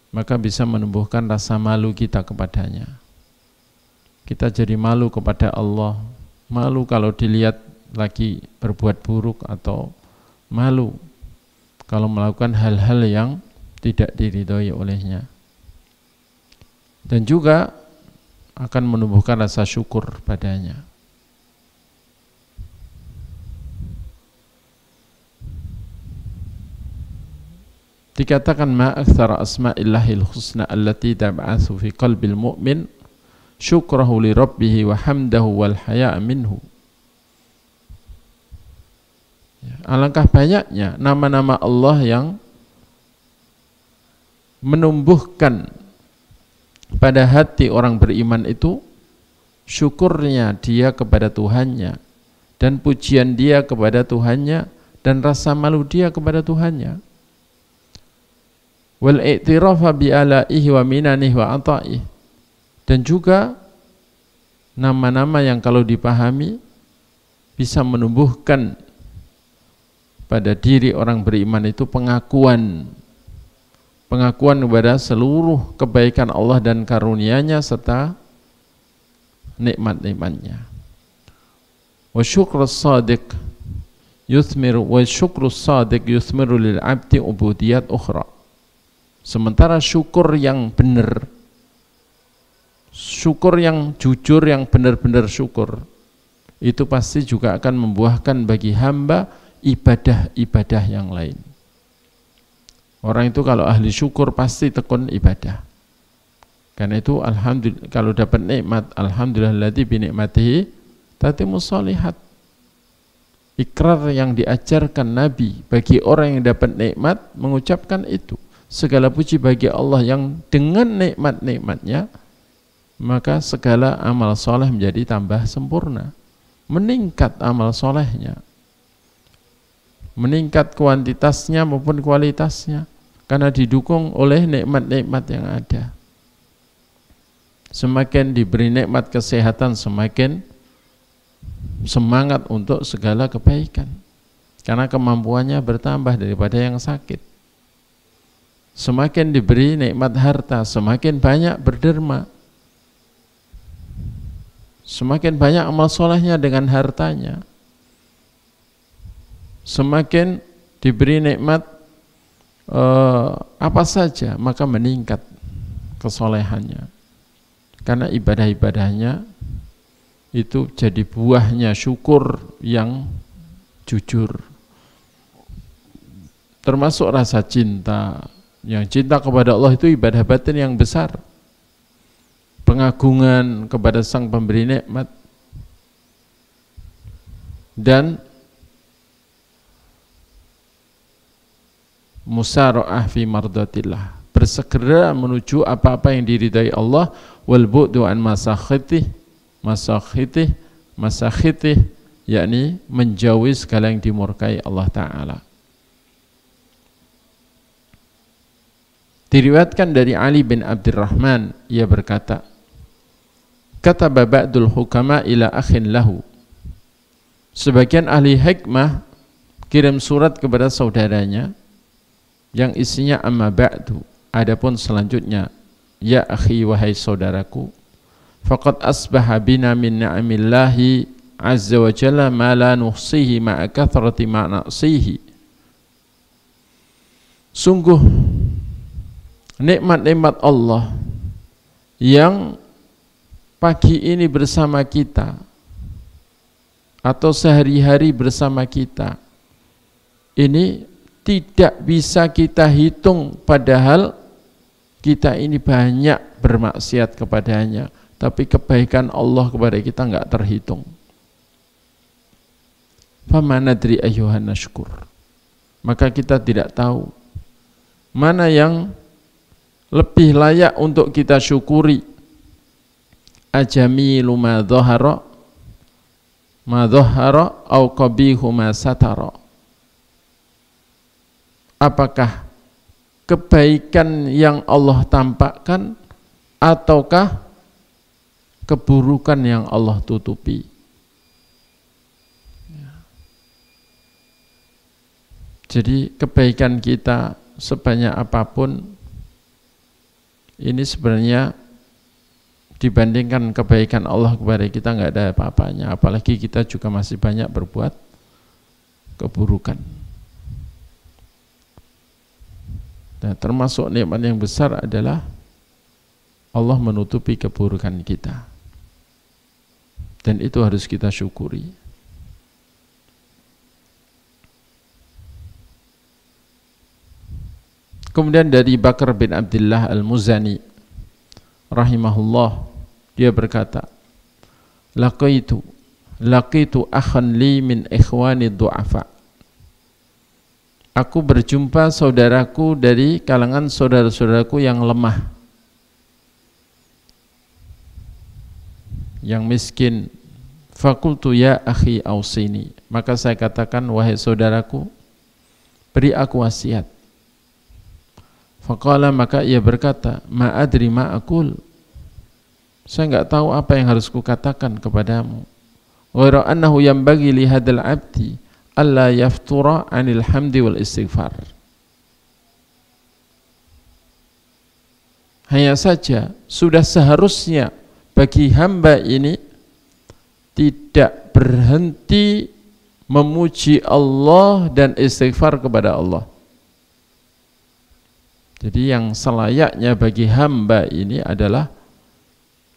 maka bisa menumbuhkan rasa malu kita kepadanya. Kita jadi malu kepada Allah, malu kalau dilihat lagi berbuat buruk, atau malu kalau melakukan hal-hal yang tidak diridhoi olehnya. Dan juga akan menumbuhkan rasa syukur padanya. Dikatakan ma aktsara asma'illahil husna allati tab'atsu fi qalbil mu'min syukrahu li rabbih wa hamdahu wal haya'a minhu. Alangkah banyaknya nama-nama Allah yang menumbuhkan pada hati orang beriman itu syukurnya dia kepada Tuhannya, dan pujian dia kepada Tuhannya, dan rasa malu dia kepada Tuhannya. Wal i'tirafa bi alaihi wa minanihi wa ata'ihi. Dan juga nama-nama yang kalau dipahami bisa menumbuhkan pada diri orang beriman itu pengakuan kepada seluruh kebaikan Allah dan karunia-Nya serta nikmat-nikmatnya. Wa syukrus sadiq yuthmiru lil 'abdi ubudiyat ukhra. Sementara syukur yang benar, syukur yang jujur, yang benar-benar syukur, itu pasti juga akan membuahkan bagi hamba ibadah-ibadah yang lain. Orang itu kalau ahli syukur pasti tekun ibadah. Karena itu alhamdulillah, kalau dapat nikmat, alhamdulillahilladzi bi ni'matihi tatimmus shalihat. Ikrar yang diajarkan Nabi bagi orang yang dapat nikmat, mengucapkan itu. Segala puji bagi Allah yang dengan nikmat-nikmatnya, maka segala amal soleh menjadi tambah sempurna. Meningkat amal solehnya, meningkat kuantitasnya maupun kualitasnya, karena didukung oleh nikmat-nikmat yang ada. Semakin diberi nikmat kesehatan, semakin semangat untuk segala kebaikan, karena kemampuannya bertambah daripada yang sakit. Semakin diberi nikmat harta, semakin banyak berderma, semakin banyak amal solehnya dengan hartanya. Semakin diberi nikmat apa saja, maka meningkat kesolehannya, karena ibadah-ibadahnya itu jadi buahnya syukur yang jujur. Termasuk rasa cinta, yang cinta kepada Allah itu ibadah batin yang besar. Pengagungan kepada Sang Pemberi nikmat, dan musara'ah fi mardatillah, bersegera menuju apa-apa yang diridai Allah, wal bu'du an masakhitih, yakni menjauhi segala yang dimurkai Allah Ta'ala. Diriwayatkan dari Ali bin Abdurrahman, ia berkata, kataba ba'dul hukama ila akhin lahu. Sebagian ahli hikmah kirim surat kepada saudaranya yang isinya amma ba'du, adapun selanjutnya, ya akhi, wahai saudaraku, faqad asbaha bina min ni'amillahi azza wa jalla ma la nuhsihi ma'a kathrati ma na'sihi. Sungguh nikmat-nikmat Allah yang pagi ini bersama kita atau sehari-hari bersama kita ini tidak bisa kita hitung, padahal kita ini banyak bermaksiat kepadanya, tapi kebaikan Allah kepada kita enggak terhitung. Famanadri ayyuhan nashkur, maka kita tidak tahu mana yang lebih layak untuk kita syukuri. Ajamilu ma dhahara ma dhahara au qabihu ma satara. Apakah kebaikan yang Allah tampakkan ataukah keburukan yang Allah tutupi? Jadi kebaikan kita sebanyak apapun ini sebenarnya dibandingkan kebaikan Allah kepada kita nggak ada apa-apanya, apalagi kita juga masih banyak berbuat keburukan. Nah, termasuk nikmat yang besar adalah Allah menutupi keburukan kita, dan itu harus kita syukuri. Kemudian dari Bakar bin Abdullah Al-Muzani rahimahullah, dia berkata, laqitu akhan li min ikhwani du'afa. Aku berjumpa saudaraku dari kalangan saudara-saudaraku yang lemah, yang miskin. Fakultu ya akhi ausini. Maka saya katakan, wahai saudaraku, beri aku wasiat. Faqala, maka ia berkata, ma adri ma aqul. Saya enggak tahu apa yang harus kukatakan kepadamu. Ghaira annahu yanbaghi li hadzal abdi alla yaftura 'anil hamdi wal istighfar. Hanya saja sudah seharusnya bagi hamba ini tidak berhenti memuji Allah dan istighfar kepada Allah. Jadi yang selayaknya bagi hamba ini adalah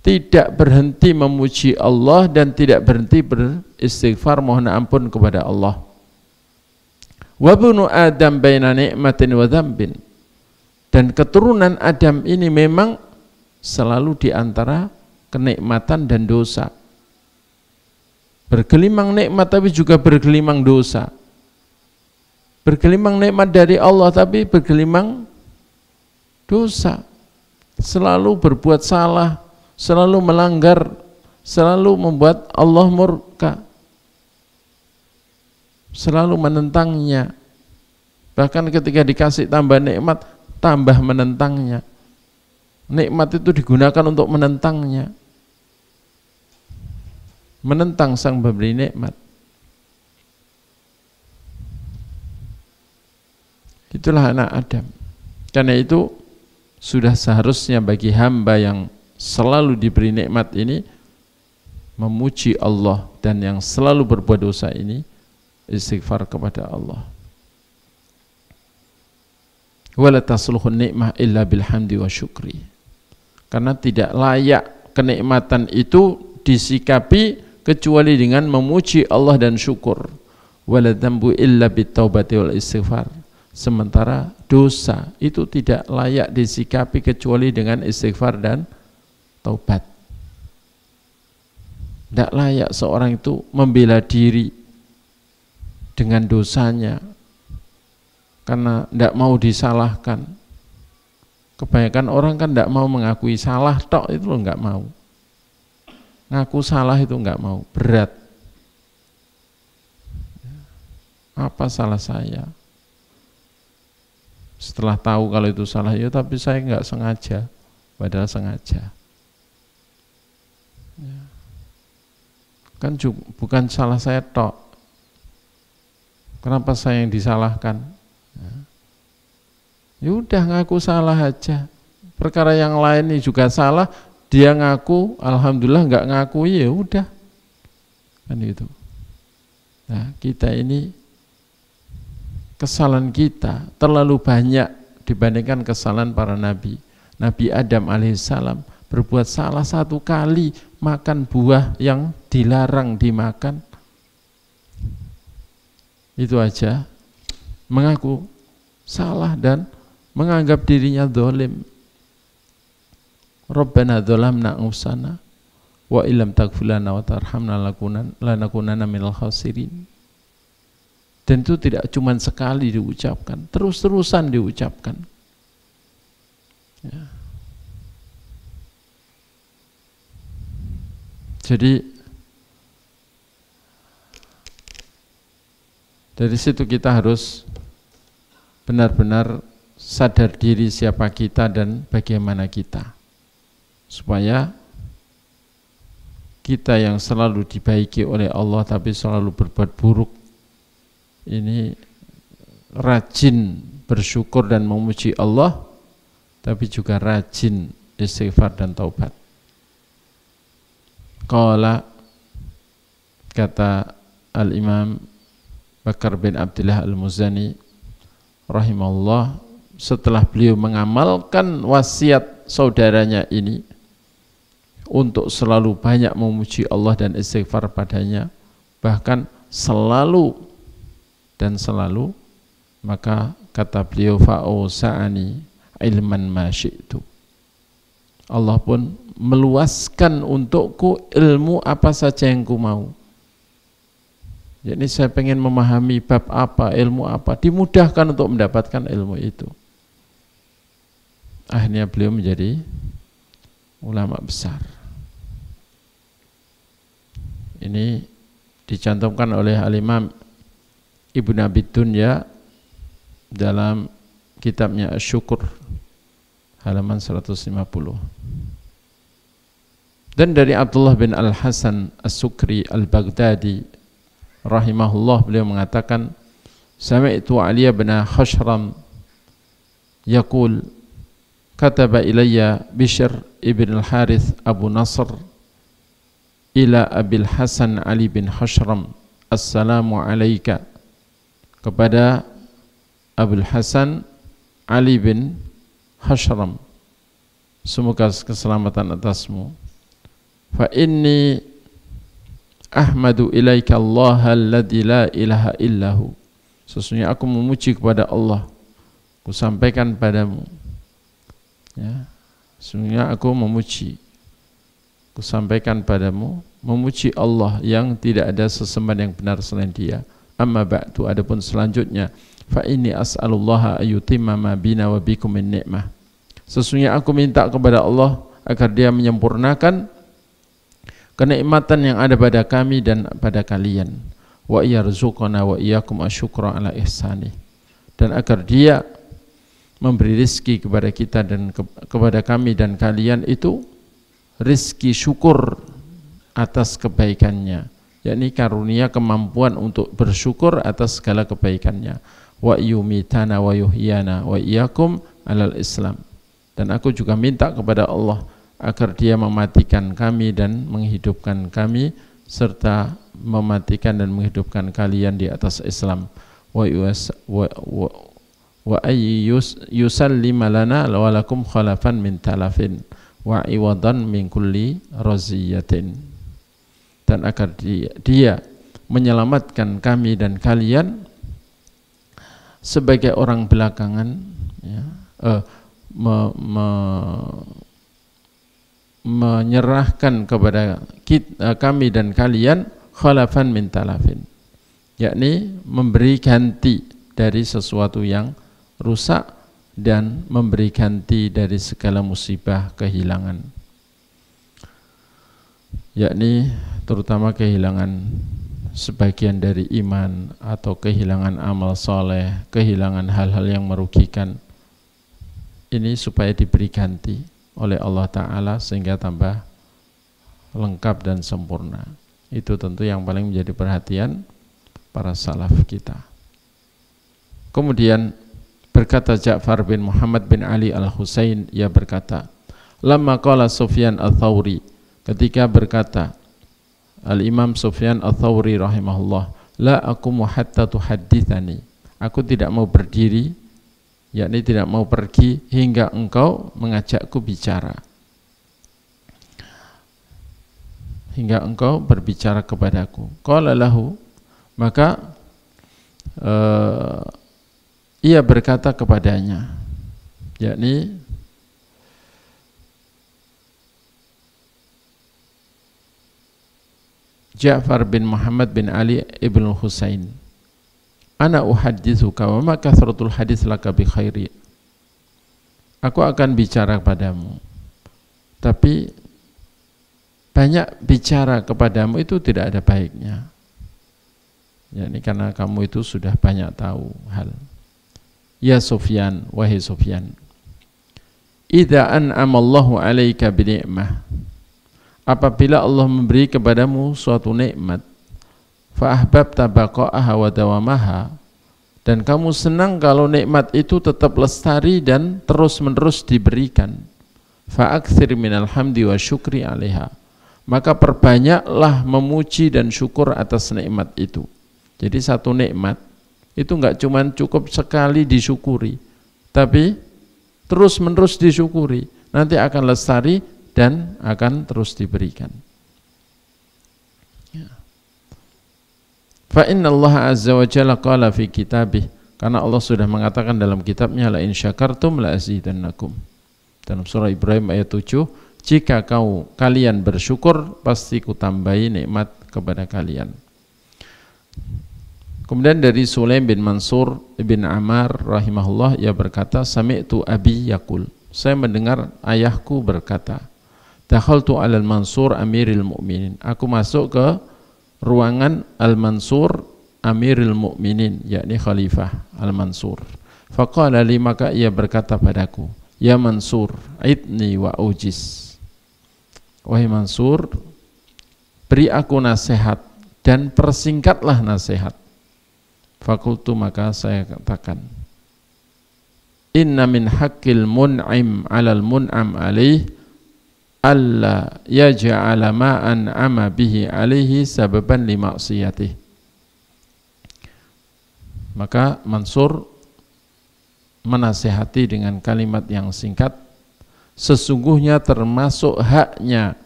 tidak berhenti memuji Allah dan tidak berhenti beristighfar mohon ampun kepada Allah. Wa bunu Adam baina ni'matin wa dzambin. Dan keturunan Adam ini memang selalu di antara kenikmatan dan dosa. Bergelimang nikmat tapi juga bergelimang dosa. Bergelimang nikmat dari Allah tapi bergelimang dosa, selalu berbuat salah, selalu melanggar, selalu membuat Allah murka, selalu menentangnya. Bahkan ketika dikasih tambah nikmat, tambah menentangnya. Nikmat itu digunakan untuk menentangnya, menentang sang pemberi nikmat. Itulah anak Adam. Karena itu sudah seharusnya bagi hamba yang selalu diberi nikmat ini memuji Allah, dan yang selalu berbuat dosa ini istighfar kepada Allah. Wala tasluhun nikmah illa bilhamdi wa syukri. Karena tidak layak kenikmatan itu disikapi kecuali dengan memuji Allah dan syukur. Wala dzambu illa bitaubati wal istighfar. Sementara dosa itu tidak layak disikapi kecuali dengan istighfar dan taubat. Tidak layak seorang itu membela diri dengan dosanya karena tidak mau disalahkan. Kebanyakan orang kan tidak mau mengakui salah, tok itu loh nggak mau. Ngaku salah itu nggak mau, berat. Apa salah saya? Setelah tahu kalau itu salah, ya tapi saya nggak sengaja, padahal sengaja. Ya. Kan bukan salah saya tok. Kenapa saya yang disalahkan? Ya udah ngaku salah aja. Perkara yang lain ini juga salah, dia ngaku, alhamdulillah nggak ngaku, ya udah. Kan itu. Nah, kita ini kesalahan kita terlalu banyak dibandingkan kesalahan para nabi. Nabi Adam alaihissalam berbuat salah satu kali, makan buah yang dilarang dimakan, itu aja mengaku salah dan menganggap dirinya zalim. Rabbana dzalamna anfusana wa illam taghfir lana wa tarhamna lanakunanna minal khasirin. Dan itu tidak cuma sekali diucapkan, terus-terusan diucapkan. Ya. Jadi Dari situ kita harus benar-benar sadar diri siapa kita dan bagaimana kita, supaya kita yang selalu dibaiki oleh Allah tapi selalu berbuat buruk ini rajin bersyukur dan memuji Allah, tapi juga rajin istighfar dan taubat. Qala, kata Al-Imam Bakar bin Abdullah Al-Muzani rahimahullah, setelah beliau mengamalkan wasiat saudaranya ini untuk selalu banyak memuji Allah dan istighfar padanya, bahkan selalu dan selalu, maka kata beliau, fa'usa'ani ilman ma syi'tu, Allah pun meluaskan untukku ilmu apa saja yang ku mau. Jadi saya pengen memahami bab apa, ilmu apa, dimudahkan untuk mendapatkan ilmu itu. Akhirnya beliau menjadi ulama besar. Ini dicantumkan oleh Al-Imam Ibn Abi Dunya dalam kitabnya Asy-Syukur halaman 150. Dan dari Abdullah bin Al-Hasan As-Sukri Al-Baghdadi rahimahullah, beliau mengatakan, sami'tu Ali bin Khashram yaqul kataba ilayya Bishr ibn al-Harith Abu Nasr ila Abil Hasan Ali bin Khashram, assalamu alayka, kepada Abul Hasan Ali bin Khashram, semoga keselamatan atasmu. Fa inni ahmadu ilaika Allah alladzi la ilaha illahu, sesungguhnya aku memuji kepada Allah, aku sampaikan padamu, ya, sesungguhnya aku memuji, aku sampaikan padamu, memuji Allah yang tidak ada sesembahan yang benar selain Dia. Amma ba'du, adapun selanjutnya, fa inni as'alullaha ayyutimma ma bina wa bikum min ni'mah, sesungguhnya aku minta kepada Allah agar Dia menyempurnakan kenikmatan yang ada pada kami dan pada kalian, wa yarzuqana wa iyyakum asyukra ala ihsani, dan agar Dia memberi rizki kepada kita dan kepada kami dan kalian itu rizki syukur atas kebaikannya, yakni karunia kemampuan untuk bersyukur atas segala kebaikannya. Wa yumitana wa yuhyana wa iyyakum alal Islam, dan aku juga minta kepada Allah agar Dia mematikan kami dan menghidupkan kami, serta mematikan dan menghidupkan kalian di atas Islam. Wa yusallima lana wa lakum khalafan min talafin wa iwadan min kulli raziyatin, dan agar dia menyelamatkan kami dan kalian sebagai orang belakangan, ya, menyerahkan kepada kami dan kalian khalafan min talafin, yakni memberi ganti dari sesuatu yang rusak dan memberi ganti dari segala musibah kehilangan, yakni terutama kehilangan sebagian dari iman atau kehilangan amal soleh, kehilangan hal-hal yang merugikan, ini supaya diberi ganti oleh Allah Ta'ala sehingga tambah lengkap dan sempurna. Itu tentu yang paling menjadi perhatian para salaf kita. Kemudian berkata Ja'far bin Muhammad bin Ali Al-Husain, ia berkata, lamma qala Sufyan Ats-Tsauri, ketika berkata Al-Imam Sufyan Ats-Tsauri rahimahullah, la aqumu hatta tuhadditsani, aku tidak mau berdiri, yakni tidak mau pergi hingga engkau mengajakku bicara, hingga engkau berbicara kepadaku. Qala lahu, maka ia berkata kepadanya, yakni Ja'far bin Muhammad bin Ali ibn Husain, ana uhaddithuka wa ma kathratul hadits laka bi khairi, aku akan bicara kepadamu, tapi banyak bicara kepadamu itu tidak ada baiknya. yakni karena kamu itu sudah banyak tahu hal. Ya Sufyan, wahai Sufyan, idza an'amallahu 'alaika bi ni'mah, apabila Allah memberi kepadamu suatu nikmat, fa ahbabta baqa'aha wa dawamaha, dan kamu senang kalau nikmat itu tetap lestari dan terus-menerus diberikan, fa aktsir minal hamdi wa syukri 'alaiha, maka perbanyaklah memuji dan syukur atas nikmat itu. Jadi satu nikmat itu enggak cuma cukup sekali disyukuri, tapi terus-menerus disyukuri, nanti akan lestari dan akan terus diberikan. Fa inna Allah azza wa jalla qala fi kitabih, karena Allah sudah mengatakan dalam kitabnya, la in syakartum la azidannakum. Dalam surah Ibrahim ayat 7, jika kalian bersyukur pasti kutambahi nikmat kepada kalian. Kemudian dari Sulaim bin Mansur bin Ammar rahimahullah, ia berkata, sami'tu abi yaqul, saya mendengar ayahku berkata, dakhaltu alal Mansur amiril mu'minin, aku masuk ke ruangan Al-Mansur amiril mu'minin, yakni khalifah Al-Mansur. Faqala li, maka ia berkata padaku, ya Mansur, idni wa ujiz, wahai Mansur, beri aku nasihat dan persingkatlah nasihat. Fakultu, maka saya katakan, inna min haqqil mun'im 'alal mun'am alaih alla yaj'ala ma an'ama bihi alaihi sababan li ma'siyatih. Maka Mansur menasihati dengan kalimat yang singkat, sesungguhnya termasuk haknya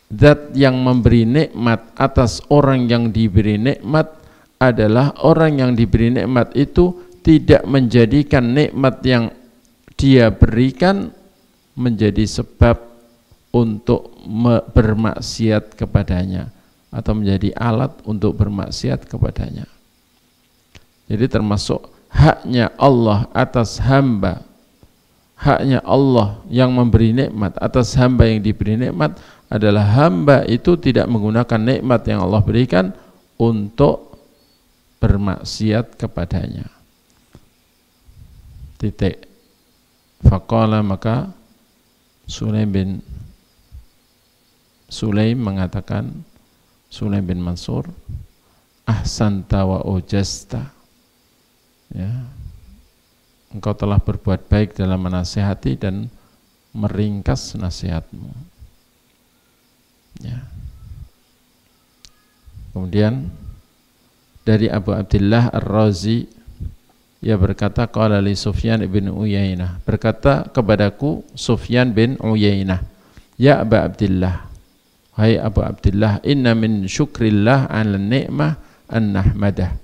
zat yang memberi nikmat atas orang yang diberi nikmat adalah orang yang diberi nikmat itu tidak menjadikan nikmat yang dia berikan menjadi sebab untuk bermaksiat kepadanya atau menjadi alat untuk bermaksiat kepadanya. Jadi termasuk haknya Allah atas hamba, haknya Allah yang memberi nikmat atas hamba yang diberi nikmat adalah hamba itu tidak menggunakan nikmat yang Allah berikan untuk bermaksiat kepadanya. Titik. Faqala, maka Sulaim mengatakan, Sulaim bin Mansur, ahsanta wa ujasta, ya, engkau telah berbuat baik dalam menasihati dan meringkas nasihatmu, ya. Kemudian dari Abu Abdillah Ar-Razi, ia berkata, qala li Sufyan bin Uyainah, berkata kepadaku Sufyan bin Uyainah, ya Abu Abdillah, hai Abu Abdillah, inna min syukrillah 'ala ni'mah an nahmadah,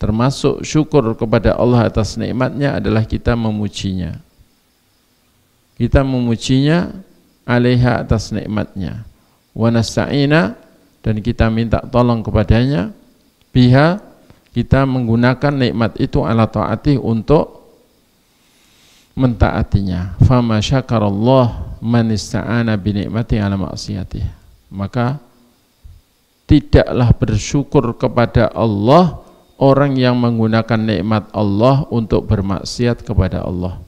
termasuk syukur kepada Allah atas nikmatnya adalah kita memujinya. Kita memujinya 'alaiha, atas nikmatnya, wa nasta'ina, dan kita minta tolong kepadanya, biha, kita menggunakan nikmat itu ala ta'atih, untuk mentaatinya. Fama syakarallah man ista'ana bi ni'mati ala ma'siyatih, maka tidaklah bersyukur kepada Allah orang yang menggunakan nikmat Allah untuk bermaksiat kepada Allah.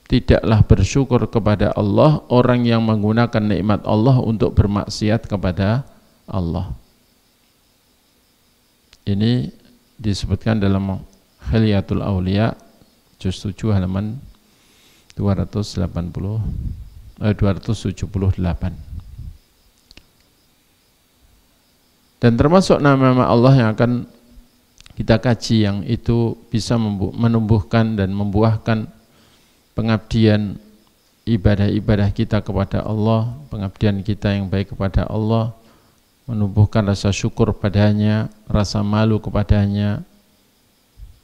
Tidaklah bersyukur kepada Allah orang yang menggunakan nikmat Allah untuk bermaksiat kepada Allah. Ini disebutkan dalam Khilyatul Auliya juz 7 halaman 278. Dan termasuk nama-nama Allah yang akan kita kaji, yang itu bisa menumbuhkan dan membuahkan pengabdian ibadah-ibadah kita kepada Allah, pengabdian kita yang baik kepada Allah, menumbuhkan rasa syukur padanya, rasa malu kepadanya,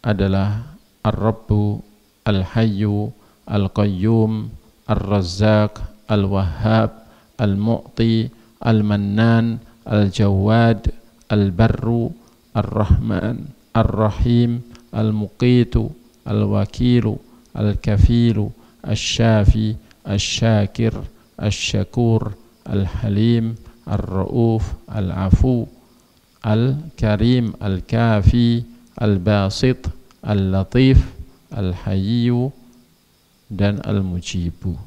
adalah Ar-Rabbu, Al-Hayyu, Al-Qayyum, Ar-Razzaq, Al-Wahhab, Al-Mu'ti, Al-Mannan, Al-Jawad, Al-Barru, Ar-Rahman, Ar-Rahim, Al-Muqitu, Al-Wakilu, Al-Kafilu, Al-Shafi, Al-Shakir, Al-Shakur, Al-Halim, Ar-Ra'uf, Al-Afu, Al-Karim, Al-Kafi, Al-Basit, Al-Latif, Al-Hayyu, dan Al-Mujibu.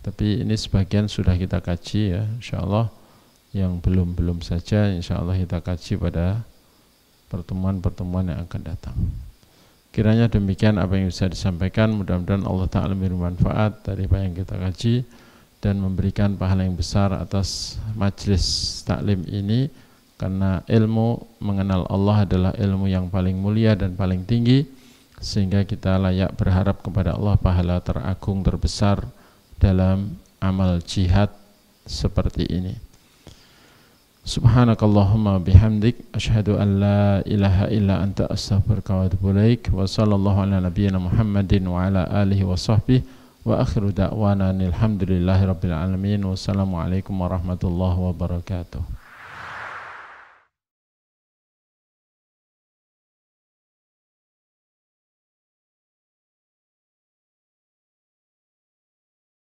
Tapi ini sebagian sudah kita kaji ya, insyaallah. Yang belum saja insyaallah kita kaji pada pertemuan-pertemuan yang akan datang. Kiranya demikian apa yang bisa disampaikan, mudah-mudahan Allah Ta'ala bermanfaat dari apa yang kita kaji dan memberikan pahala yang besar atas majlis taklim ini, karena ilmu mengenal Allah adalah ilmu yang paling mulia dan paling tinggi, sehingga kita layak berharap kepada Allah pahala teragung terbesar dalam amal jihad seperti ini. Subhanakallahumma bihamdik asyhadu an la ilaha illa anta astaghfiruka wa atubu ilaik wa sallallahu ala nabiyyina Muhammadin wa ala alihi wa sahbihi wa akhiru da'wana alhamdulillahi rabbil alamin. Wassalamualaikum warahmatullahi wabarakatuh.